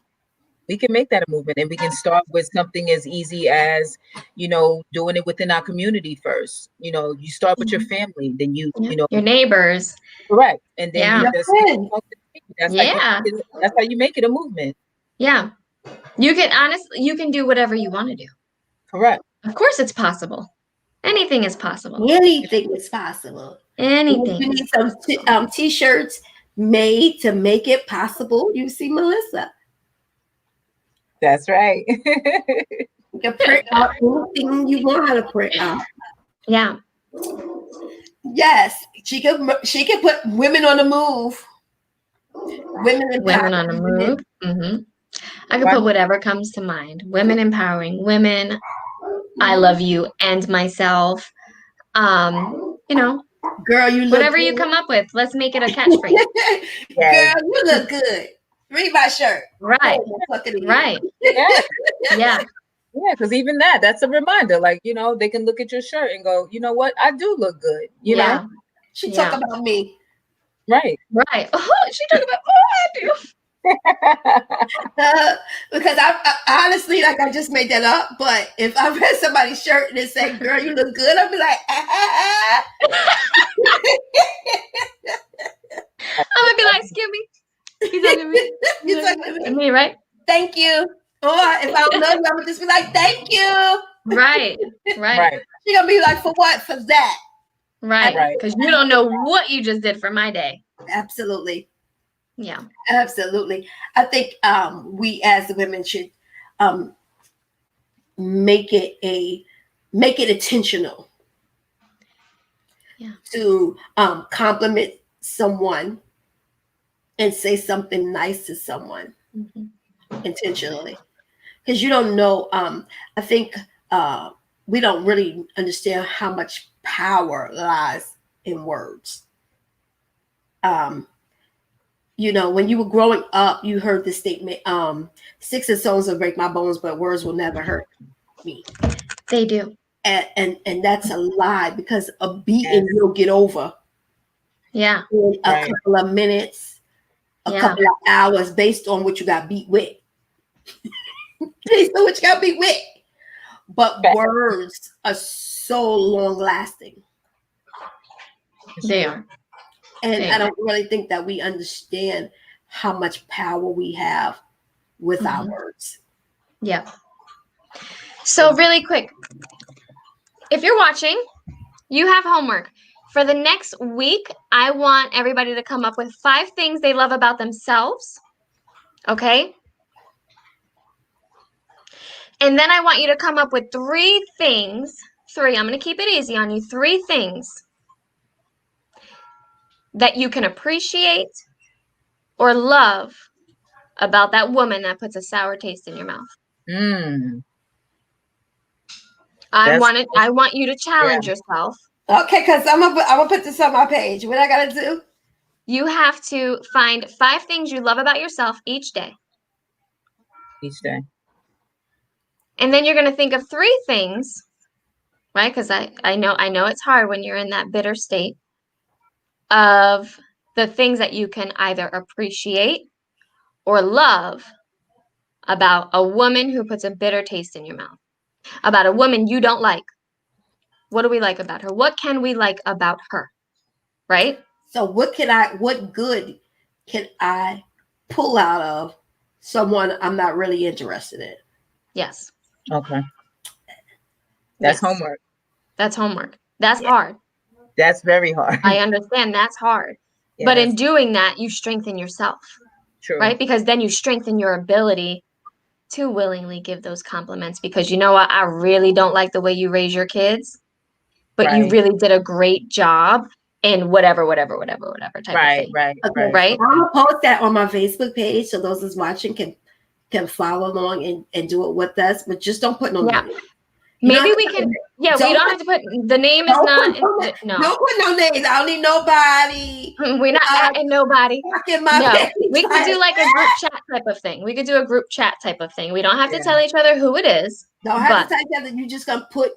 Speaker 4: We can make that a movement, and we can start with something as easy as, doing it within our community first. You start with your family, then
Speaker 5: Yeah. Your neighbors.
Speaker 4: correct, and then you
Speaker 5: Yeah.
Speaker 4: just
Speaker 5: Yeah.
Speaker 4: that's how you make it a movement.
Speaker 5: Yeah. You can do whatever you want to do.
Speaker 4: Correct.
Speaker 5: Of course it's possible. Anything is possible.
Speaker 3: Anything is possible. And if you
Speaker 5: Anything.
Speaker 3: need some t-shirts made to make it possible, you see Melissa.
Speaker 4: That's right.
Speaker 3: You can print out anything you want her to print out.
Speaker 5: Yeah.
Speaker 3: Yes, she could put women on the move.
Speaker 5: Women on the move. Mm-hmm. I could put whatever comes to mind. Women empowering women. I love you and myself.
Speaker 3: Girl, you look
Speaker 5: whatever
Speaker 3: good.
Speaker 5: you come up with. Let's make it a catchphrase.
Speaker 3: Girl, you look good. Read my shirt.
Speaker 5: Right. Right.
Speaker 4: Yeah.
Speaker 5: Yeah.
Speaker 4: Yeah, because even that's a reminder. Like, they can look at your shirt and go, you know what? I do look good.
Speaker 5: Yeah.
Speaker 3: She talk about me.
Speaker 4: Right.
Speaker 5: Right. Oh, she talk about, I do.
Speaker 3: Because I honestly, like, I just made that up. But if I read somebody's shirt and it said, girl, you look good, I'd be like,
Speaker 5: I'm going to be like, excuse me. You talking to me?
Speaker 3: You talking to
Speaker 5: me, right?
Speaker 3: Thank you. Or if I don't know you, I'm just be like, thank you.
Speaker 5: Right.
Speaker 3: She's going to be like, for what? For that.
Speaker 5: Right. Because you don't know what you just did for my day.
Speaker 3: Absolutely.
Speaker 5: Yeah.
Speaker 3: Absolutely. I think we as women should make it intentional.
Speaker 5: Yeah.
Speaker 3: To compliment someone and say something nice to someone intentionally, because you don't know. I think we don't really understand how much power lies in words. When you were growing up, you heard the statement, sticks and stones will break my bones, but words will never hurt me.
Speaker 5: They do.
Speaker 3: And that's a lie, because a beating you'll get over.
Speaker 5: Yeah.
Speaker 3: In a couple of minutes, a couple of hours, based on what you got beat with. Based on what you got beat with. But words are so long lasting.
Speaker 5: They are.
Speaker 3: And I don't really think that we understand how much power we have with our words.
Speaker 5: Yeah. So really quick, if you're watching, you have homework. For the next week, I want everybody to come up with 5 things they love about themselves. Okay? And then I want you to come up with 3 things. 3, I'm going to keep it easy on you. 3 things that you can appreciate or love about that woman that puts a sour taste in your mouth. I want you to challenge yourself.
Speaker 3: Okay, because I'm gonna put this on my page. What I gotta do?
Speaker 5: You have to find 5 things you love about yourself each day.
Speaker 4: Each day.
Speaker 5: And then you're going to think of 3 things, right? Because I know it's hard when you're in that bitter state of the things that you can either appreciate or love about a woman who puts a bitter taste in your mouth, about a woman you don't like. What do we like about her? What can we like about her? Right?
Speaker 3: So what good can I pull out of someone I'm not really interested in?
Speaker 5: Yes.
Speaker 4: Okay. That's
Speaker 5: Yes.
Speaker 4: homework.
Speaker 5: That's homework. That's hard.
Speaker 4: That's very hard.
Speaker 5: I understand that's hard.
Speaker 4: Yeah,
Speaker 5: But in doing that, you strengthen yourself,
Speaker 4: true.
Speaker 5: right? Because then you strengthen your ability to willingly give those compliments because you know what? I really don't like the way you raise your kids, but you
Speaker 4: Right.
Speaker 5: really did a great job in whatever type of thing.
Speaker 4: Right.
Speaker 3: I'm gonna post that on my Facebook page so those who's watching can follow along and do it with us, but just don't put no name.
Speaker 5: Maybe we can. Yeah, we don't have to put the name. Is not. No.
Speaker 3: Don't put no names. I don't need nobody.
Speaker 5: We're not adding nobody.
Speaker 3: No,
Speaker 5: we could do like a group chat type of thing. We could do a group chat type of thing. We don't have to tell each other who it is.
Speaker 3: Don't have to tell each other. You just gonna put.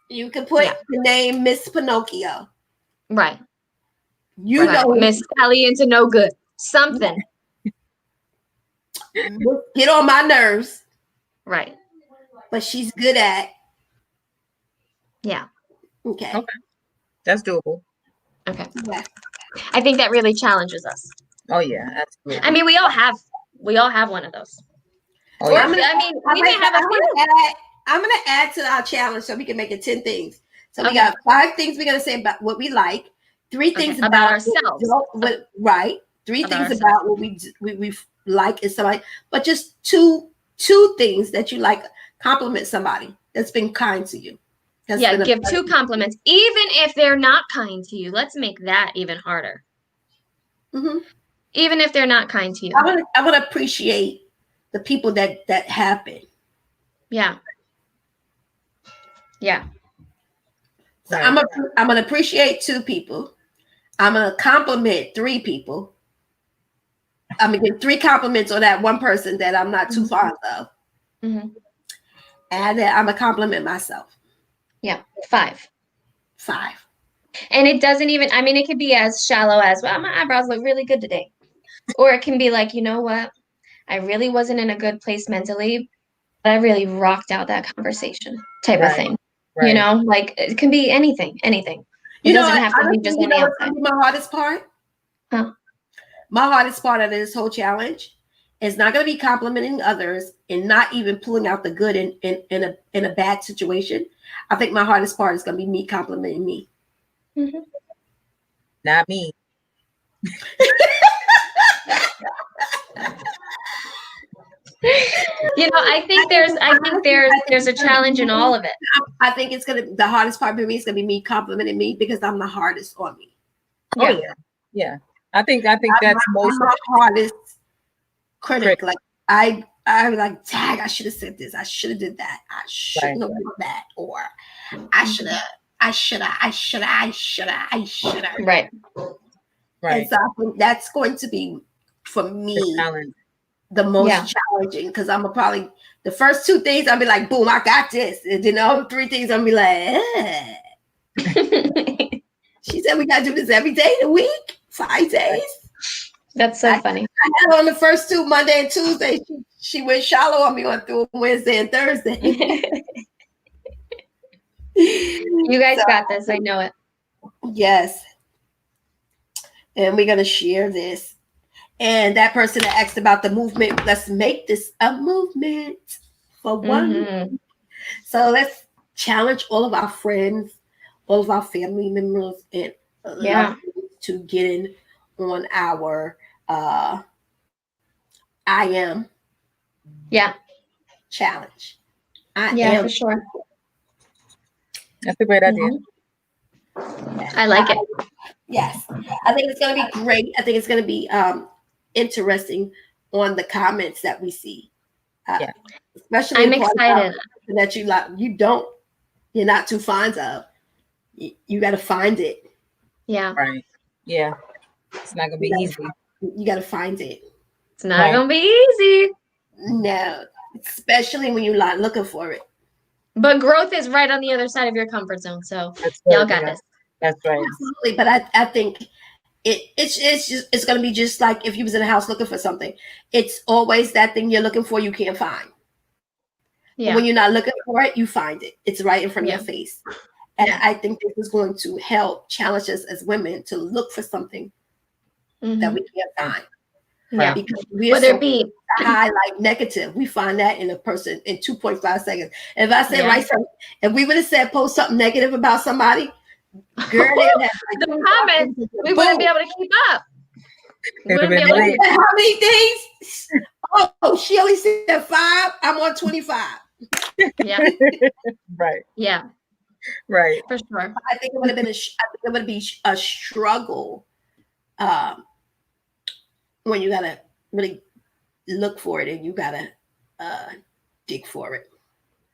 Speaker 3: You can put the name Miss Pinocchio.
Speaker 5: Right.
Speaker 3: You know
Speaker 5: Miss Sally into no good. Something.
Speaker 3: Get on my nerves.
Speaker 5: Right.
Speaker 3: But she's good at.
Speaker 5: Yeah.
Speaker 3: Okay.
Speaker 4: That's doable.
Speaker 5: Okay.
Speaker 3: Yeah.
Speaker 5: I think that really challenges us.
Speaker 4: Oh yeah, absolutely.
Speaker 5: I mean, we all have one of those.
Speaker 4: Oh, yeah.
Speaker 3: I'm gonna add to our challenge so we can make it 10 things. So we got 5 things we're gonna say about what we like, 3 things about
Speaker 5: ourselves.
Speaker 3: 3 things about what we like is somebody, but just two things that you like. Compliment somebody that's been kind to you.
Speaker 5: Give 2 compliments, even if they're not kind to you. Let's make that even harder.
Speaker 3: Mm-hmm.
Speaker 5: Even if they're not kind to you.
Speaker 3: I want to appreciate the people that have been.
Speaker 5: Yeah. Yeah.
Speaker 3: So I'm gonna appreciate 2 people. I'm gonna compliment 3 people. I'm gonna give 3 compliments on that one person that I'm not too fond of.
Speaker 5: Mm-hmm.
Speaker 3: And then I'm gonna compliment myself.
Speaker 5: Yeah. 5.
Speaker 3: 5.
Speaker 5: And it doesn't even, I mean, it could be as shallow as, well, my eyebrows look really good today. Or it can be like, you know what? I really wasn't in a good place mentally, but I really rocked out that conversation type of thing. Right. You know, like it can be anything. It doesn't have to be just on the outside.
Speaker 3: My hardest part?
Speaker 5: Huh?
Speaker 3: My hardest part of this whole challenge is not going to be complimenting others and not even pulling out the good in a bad situation. I think my hardest part is going to be me complimenting me.
Speaker 5: Mm-hmm.
Speaker 4: Not me.
Speaker 5: You know, I think there's a challenge in all of it.
Speaker 3: I think the hardest part for me is gonna be me complimenting me because I'm the hardest on me.
Speaker 4: Oh yeah. I think that's most
Speaker 3: my hardest critic. Like I was like, tag, I should have said this, I should have did that, I shouldn't have done that, or I should have.
Speaker 5: Right.
Speaker 3: And so I think that's going to be for me the most challenging, because I'm probably the first 2 things I'll be like, boom, I got this. And then the other 3 things I'll be like, She said we gotta do this every day of the week, 5 days.
Speaker 5: That's so funny.
Speaker 3: I had on the first 2, Monday and Tuesday. She went shallow on me on through Wednesday and Thursday.
Speaker 5: You guys got this. I know it.
Speaker 3: Yes. And we're gonna share this. And that person that asked about the movement, let's make this a movement for one.
Speaker 5: Mm-hmm.
Speaker 3: So let's challenge all of our friends, all of our family members, and to get in on our I am challenge. I am
Speaker 5: for sure.
Speaker 4: That's a great idea.
Speaker 5: I like it.
Speaker 3: Yes. I think it's going to be great. I think it's going to be interesting on the comments that we see. Especially
Speaker 5: I'm excited
Speaker 3: that you're not too fond of. You got to find it.
Speaker 5: Yeah.
Speaker 4: Right. Yeah. It's not going to be easy.
Speaker 3: You got to find it.
Speaker 5: It's not going to be easy.
Speaker 3: No. especially when you're not looking for it.
Speaker 5: But growth is right on the other side of your comfort zone. So
Speaker 4: That's
Speaker 5: y'all
Speaker 4: good.
Speaker 5: got
Speaker 4: Yeah,
Speaker 5: this.
Speaker 4: that's right.
Speaker 3: Absolutely, but I think it's going to be just like if you was in a house looking for something. It's always that thing you're looking for you can't find. But when
Speaker 5: Yeah.
Speaker 3: you're not looking for it, you find it. It's right in front of
Speaker 5: Yeah.
Speaker 3: your face. And
Speaker 5: Yeah.
Speaker 3: I think this is going to help challenge us as women to look for something that we can't find.
Speaker 5: Yeah.
Speaker 3: Because we're
Speaker 5: Whether
Speaker 3: so
Speaker 5: it be
Speaker 3: highlight negative. We find that in a person in 2.5 seconds. If I said
Speaker 5: Yeah.
Speaker 3: write something, if we would have said post something negative about somebody, girl, they would have
Speaker 5: the comments, we wouldn't be able to keep up. We
Speaker 4: It would
Speaker 5: wouldn't be
Speaker 4: have
Speaker 5: able
Speaker 4: been
Speaker 5: to
Speaker 4: lit.
Speaker 3: How many things? Oh, she only said 5. I'm on 25.
Speaker 5: Yeah.
Speaker 4: Right.
Speaker 5: Yeah.
Speaker 4: Right.
Speaker 5: For sure.
Speaker 3: I think it would have been I think it would be a struggle when you gotta really look for it and you gotta dig for it.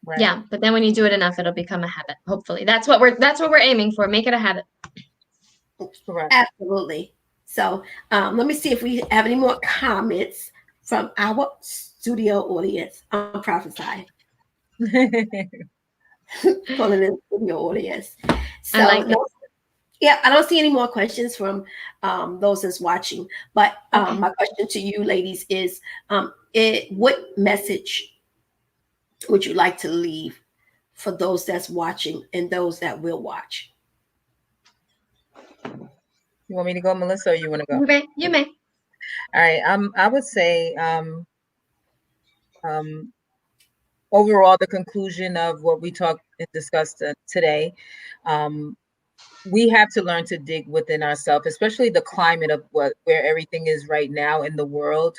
Speaker 4: Right.
Speaker 5: Yeah. But then when you do it enough, it'll become a habit. Hopefully. That's what we're aiming for. Make it a habit.
Speaker 4: Correct.
Speaker 3: Absolutely. So let me see if we have any more comments from our studio audience. I'm prophesying. Calling in studio audience. So
Speaker 5: I like it.
Speaker 3: yeah, I don't see any more questions from those that's watching. But
Speaker 5: Okay.
Speaker 3: my question to you, ladies, is what message would you like to leave for those that's watching and those that will watch?
Speaker 4: You want me to go, Melissa, or you want to go?
Speaker 5: You may.
Speaker 4: All right. I would say overall the conclusion of what we talked and discussed today. We have to learn to dig within ourselves, especially the climate of where everything is right now in the world.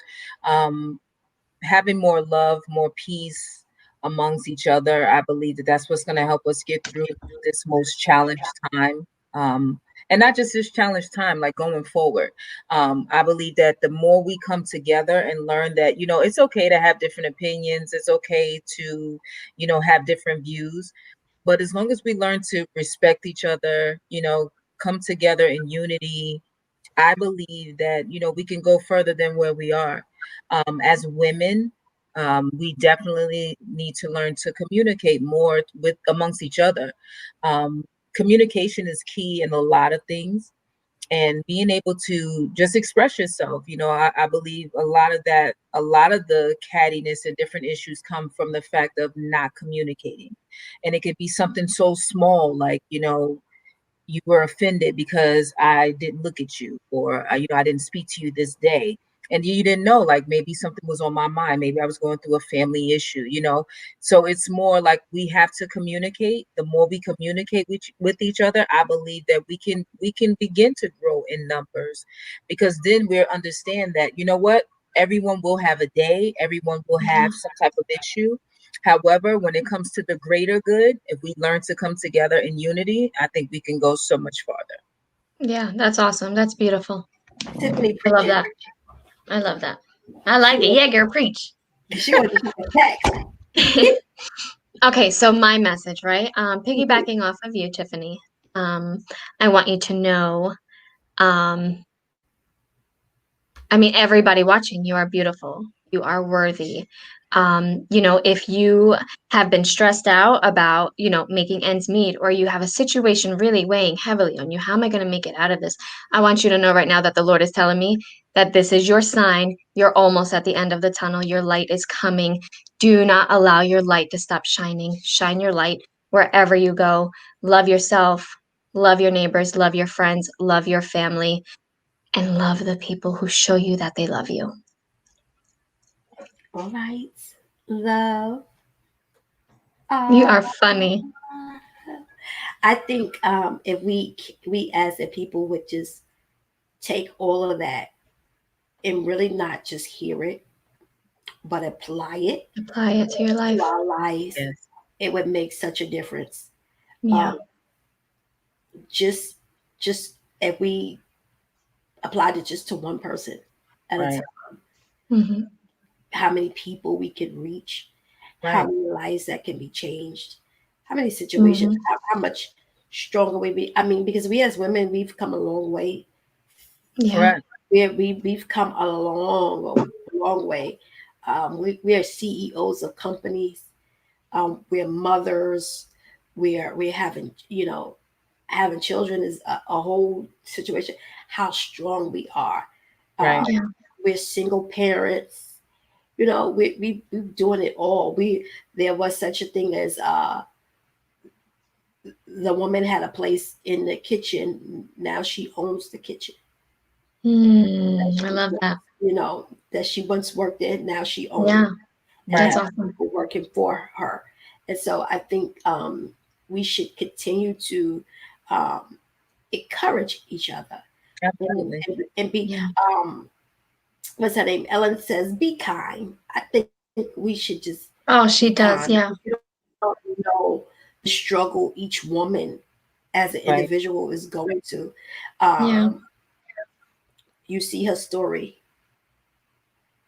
Speaker 4: Having more love, more peace amongst each other. I believe that that's what's going to help us get through this most challenged time. And not just this challenged time, like going forward. I believe that the more we come together and learn that, it's okay to have different opinions. It's okay to, have different views. But as long as we learn to respect each other, come together in unity, I believe that, we can go further than where we are. As women, we definitely need to learn to communicate more with amongst each other. Communication is key in a lot of things, and being able to just express yourself. I believe a lot of the cattiness and different issues come from the fact of not communicating. And it could be something so small, like, you were offended because I didn't look at you, or I didn't speak to you this day, and you didn't know, like, maybe something was on my mind, maybe I was going through a family issue. So it's more like we have to communicate. The more we communicate with each other, I believe that we can begin to grow in numbers, because then we'll understand that, what, everyone will have a day, everyone will have some type of issue. However, when it comes to the greater good, if we learn to come together in unity, I think we can go so much farther.
Speaker 5: Yeah, that's awesome. That's beautiful.
Speaker 3: Tiffany,
Speaker 5: I love
Speaker 3: preaching.
Speaker 5: that. I love that. I like it. Yeah, girl, preach.
Speaker 3: She wanted to text.
Speaker 5: Okay, so my message, right? Piggybacking off of you, Tiffany. I want you to know, everybody watching, you are beautiful. You are worthy. If you have been stressed out about, making ends meet, or you have a situation really weighing heavily on you, how am I going to make it out of this? I want you to know right now that the Lord is telling me that this is your sign. You're almost at the end of the tunnel. Your light is coming. Do not allow your light to stop shining. Shine your light wherever you go. Love yourself. Love your neighbors. Love your friends. Love your family. And love the people who show you that they love you.
Speaker 3: All right. Love.
Speaker 5: You are funny.
Speaker 3: I think if we as a people would just take all of that and really not just hear it, but apply it
Speaker 5: Apply it to your life.
Speaker 3: to our lives,
Speaker 4: Yes.
Speaker 3: it would make such a difference.
Speaker 5: Yeah.
Speaker 3: Just if we applied it just to one person at a
Speaker 4: Right.
Speaker 3: time,
Speaker 5: Mm-hmm.
Speaker 3: how many people we could reach, how many lives that can be changed, how many situations, how much stronger we be. Because we as women, we've come a long way.
Speaker 5: Yeah.
Speaker 4: Correct.
Speaker 3: We've come a long way. We are CEOs of companies. We're mothers. We're having, having children is a whole situation. How strong we are.
Speaker 4: Right.
Speaker 3: Um,
Speaker 5: Yeah.
Speaker 3: we're single parents. We're doing it all. There was such a thing as the woman had a place in the kitchen. Now she owns the kitchen.
Speaker 5: I love that.
Speaker 3: That she once worked in. Now she owns
Speaker 5: Yeah,
Speaker 3: it and
Speaker 5: that's
Speaker 4: Right.
Speaker 3: has
Speaker 5: awesome.
Speaker 3: people working for her. And so I think we should continue to um, encourage each other
Speaker 4: Absolutely.
Speaker 3: and be
Speaker 5: Yeah.
Speaker 3: um, what's her name? Ellen says, be kind. I think we should just
Speaker 5: Oh,
Speaker 3: be
Speaker 5: she
Speaker 3: kind.
Speaker 5: does. Yeah.
Speaker 3: You don't know the struggle each woman as an
Speaker 4: Right.
Speaker 3: individual is going to.
Speaker 5: Yeah.
Speaker 3: Um, you see her story,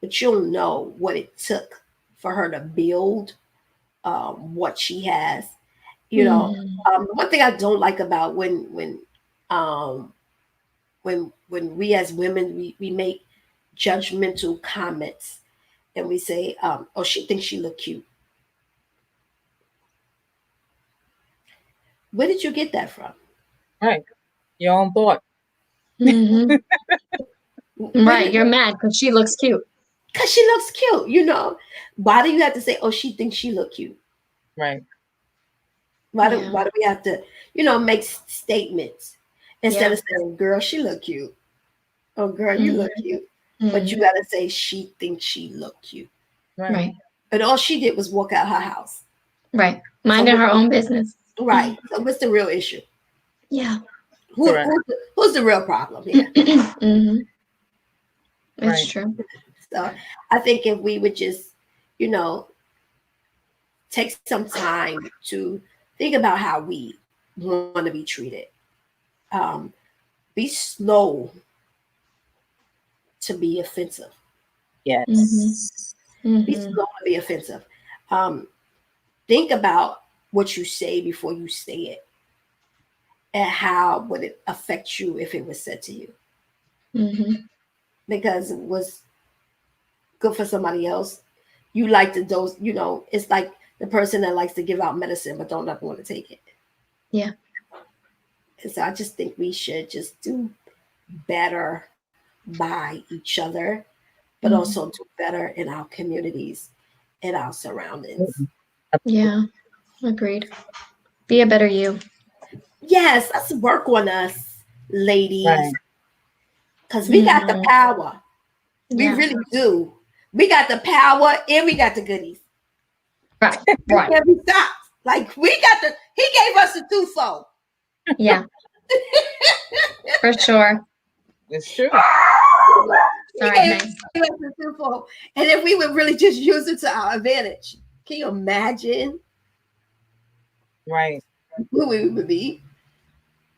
Speaker 3: but you'll know what it took for her to build what she has. You know,
Speaker 5: Mhm.
Speaker 3: one thing I don't like about um, when we as women we make judgmental comments and we say, "Oh, she thinks she look cute." Where did you get that from?
Speaker 4: Right. Your own thought.
Speaker 5: Mhm.
Speaker 3: Where
Speaker 5: Right.
Speaker 3: did?
Speaker 5: You're mad because she looks cute.
Speaker 3: Because she looks cute. Why do you have to say, "Oh, she thinks she look cute"?
Speaker 4: Right.
Speaker 5: Yeah.
Speaker 3: Why do we have to, make statements instead
Speaker 5: Yeah.
Speaker 3: of saying, "Girl, she look cute." Oh, girl, you
Speaker 5: Mhm.
Speaker 3: look cute. But you
Speaker 5: Mhm.
Speaker 3: gotta say she thinks she look cute.
Speaker 4: Right.
Speaker 5: Right.
Speaker 3: But all she did was walk out her house.
Speaker 5: Right.
Speaker 3: So
Speaker 5: Minding her own business.
Speaker 3: right. So what's the real issue?
Speaker 5: Yeah.
Speaker 4: Correct.
Speaker 3: Who's the real problem here?
Speaker 5: Mhm. It's
Speaker 4: Right.
Speaker 5: true.
Speaker 3: So I think if we would just, you know, take some time to think about how we want to be treated. Um, be slow to be offensive.
Speaker 5: Mhm.
Speaker 4: Yes.
Speaker 3: Be
Speaker 5: Mhm.
Speaker 3: slow to be offensive. Um, think about what you say before you say it, and how would it affect you if it was said to you?
Speaker 5: Mhm.
Speaker 3: Because it was good for somebody else. You like to dose, it's like the person that likes to give out medicine but don't ever want to take it.
Speaker 5: Yeah.
Speaker 3: And so I just think we should just do better by each other, but also
Speaker 5: Mhm.
Speaker 3: do better in our communities and our surroundings.
Speaker 4: Absolutely. Absolutely.
Speaker 5: Yeah. Agreed. Be a better you.
Speaker 3: Yes, let's work on us, ladies,
Speaker 4: Right.
Speaker 3: because we got the
Speaker 5: Mhm.
Speaker 3: power. We
Speaker 5: Yeah.
Speaker 3: really do. We got the power and we got the goodies.
Speaker 5: Right.
Speaker 3: We
Speaker 5: Right.
Speaker 3: can't be stopped. Like he gave us the twofold.
Speaker 5: Yeah. For sure.
Speaker 4: It's true.
Speaker 3: He
Speaker 5: Sorry,
Speaker 3: gave
Speaker 5: guys.
Speaker 3: us the twofold. And if we would really just use it to our advantage, can you imagine
Speaker 4: Right.
Speaker 3: who we would be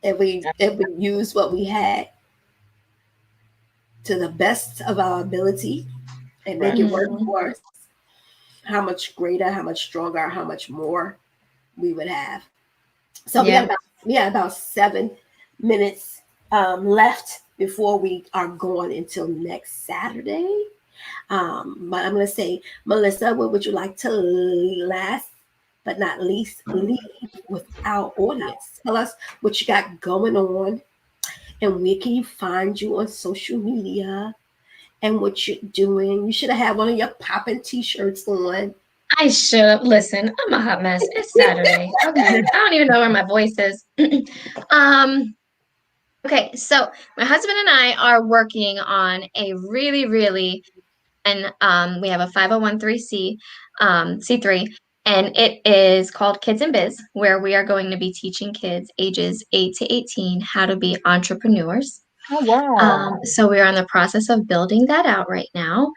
Speaker 3: if we use what we had to the best of our ability and make
Speaker 4: Right.
Speaker 3: it work
Speaker 5: Mhm.
Speaker 3: for us? How much greater, how much stronger, how much more we would have. So we got
Speaker 5: Yeah.
Speaker 3: about 7 minutes left before we are going until next Saturday. But I'm going to say, Melissa, what would you like to last but not least leave with our audience? Tell us what you got going on and where can you find you on social media and what you're doing. You should have had one of your popping t-shirts on.
Speaker 5: I should have. Listen, I'm a hot mess. It's Saturday. Okay. I don't even know where my voice is. um, okay, so my husband and I are working on a really, and we have a 501c C3, and it is called Kids in Biz, where we are going to be teaching kids ages 8 to 18 how to be entrepreneurs.
Speaker 4: Oh wow.
Speaker 5: So we're in the process of building that out right now.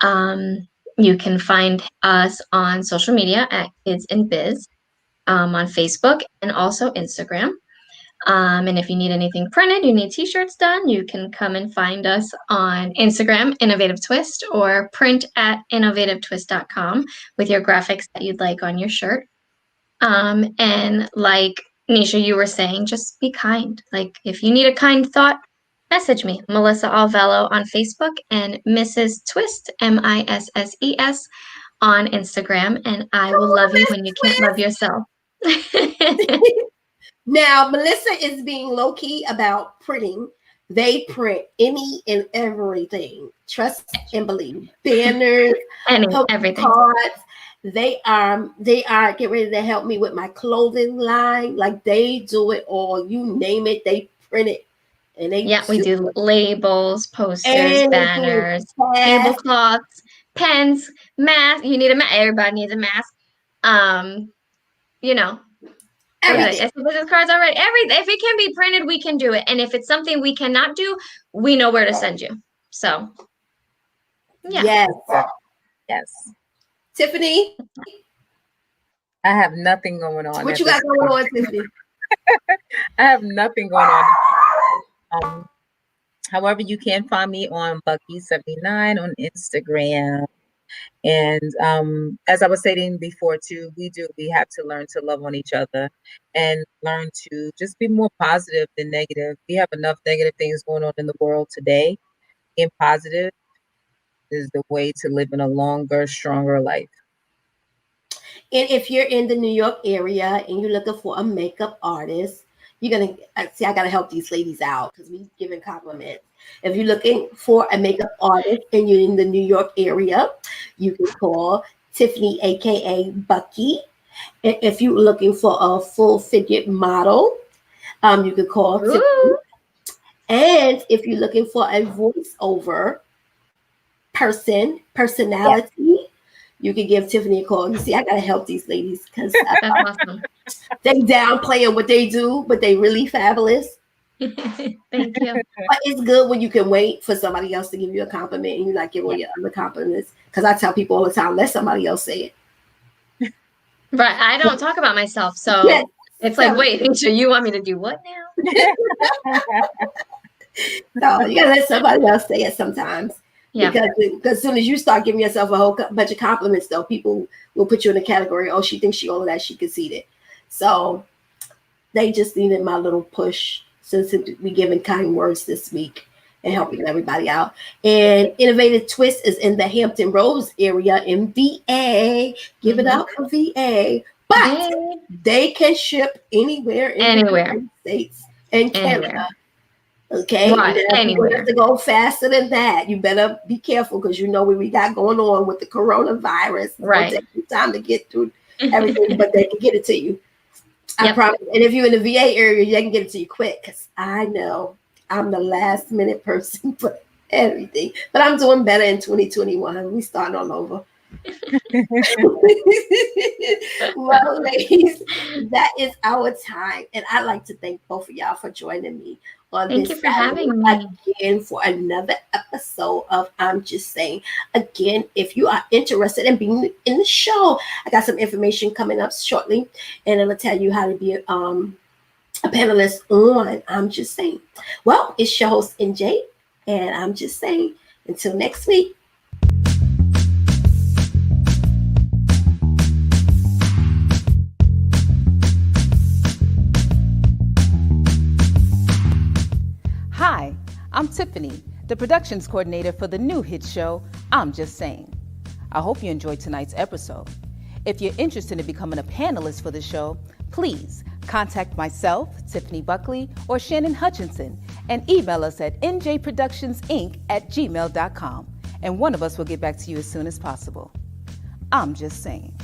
Speaker 5: Um, you can find us on social media at Kids in Biz, on Facebook and also Instagram. And if you need anything printed, you need t-shirts done, you can come and find us on Instagram, Innovative Twist, or print at innovativetwist.com with your graphics that you'd like on your shirt. And like Nisha, you were saying, just be kind. Like if you need a kind thought, message me, Melissa Alvello on Facebook and Mrs. Twist, Misses, on Instagram, and I will love you when you can't love yourself.
Speaker 3: Now, Melissa is being low key about printing. They print any and everything. Trust and believe. Banners,
Speaker 5: Everything.
Speaker 3: cards. They are getting ready to help me with my clothing line. Like they do it all. You name it, they print it. And
Speaker 5: we do labels, posters,
Speaker 3: and
Speaker 5: banners, tablecloths, pens, mask. You need a mask. Everybody needs a mask. Everything. Business cards already. Everything. If it can be printed, we can do it. And if it's something we cannot do, we know where to send you. So, yeah.
Speaker 3: Yes. Tiffany,
Speaker 4: I have nothing going on.
Speaker 3: What you got going on, Tiffany?
Speaker 4: I have nothing going on. However, you can find me on Bucky79 on Instagram. And as I was saying before too, we have to learn to love on each other and learn to just be more positive than negative. We have enough negative things going on in the world today. Being positive is the way to live in a longer, stronger life.
Speaker 3: And if you're in the New York area and you're looking for a makeup artist, you're going to see, I got to help these ladies out because we're giving compliments. If you're looking for a makeup artist and you're in the New York area, you can call Tiffany, aka Bucky. And if you're looking for a full-figured model, you can call Tiffany. And if you're looking for a voiceover personality, you can give Tiffany a call. You see, I gotta help these ladies because
Speaker 5: awesome.
Speaker 3: They downplaying what they do, but they really fabulous.
Speaker 5: Thank you.
Speaker 3: But it's good when you can wait for somebody else to give you a compliment and you not give away your other compliments. Because I tell people all the time, let somebody else say it.
Speaker 5: Right. I don't talk about myself, so it's like, wait, so you want me to do what now?
Speaker 3: No, you gotta let somebody else say it sometimes.
Speaker 5: Yeah.
Speaker 3: Because as soon as you start giving yourself a whole bunch of compliments, though, people will put you in the category, oh, she thinks she all of that, she conceited. So they just needed my little push since we giving kind words this week and helping everybody out. And Innovative Twist is in the Hampton Roads area in VA. Give it up for VA. But they can ship anywhere in the United States and Canada. Okay,
Speaker 5: right,
Speaker 3: you have to go faster than that. You better be careful because you know what we got going on with the coronavirus.
Speaker 5: Right,
Speaker 3: it'll take some time to get through everything, but they can get it to you. I promise. And if you're in the VA area, they can get it to you quick. Because I know I'm the last minute person for everything, but I'm doing better in 2021. We starting all over. Well, ladies, that is our time, and I'd like to thank both of y'all for joining me on
Speaker 5: Thank
Speaker 3: this
Speaker 5: you for having me
Speaker 3: again for another episode of I'm Just Saying. Again, if you are interested in being in the show, I got some information coming up shortly, and it'll tell you how to be a panelist on I'm Just Saying. Well, it's your host NJ, and I'm Just Saying. Until next week.
Speaker 6: Hi, I'm Tiffany, the productions coordinator for the new hit show, I'm Just Saying. I hope you enjoyed tonight's episode. If you're interested in becoming a panelist for the show, please contact myself, Tiffany Buckley, or Shannon Hutchinson, and email us at njproductionsinc@gmail.com, and one of us will get back to you as soon as possible. I'm Just Saying.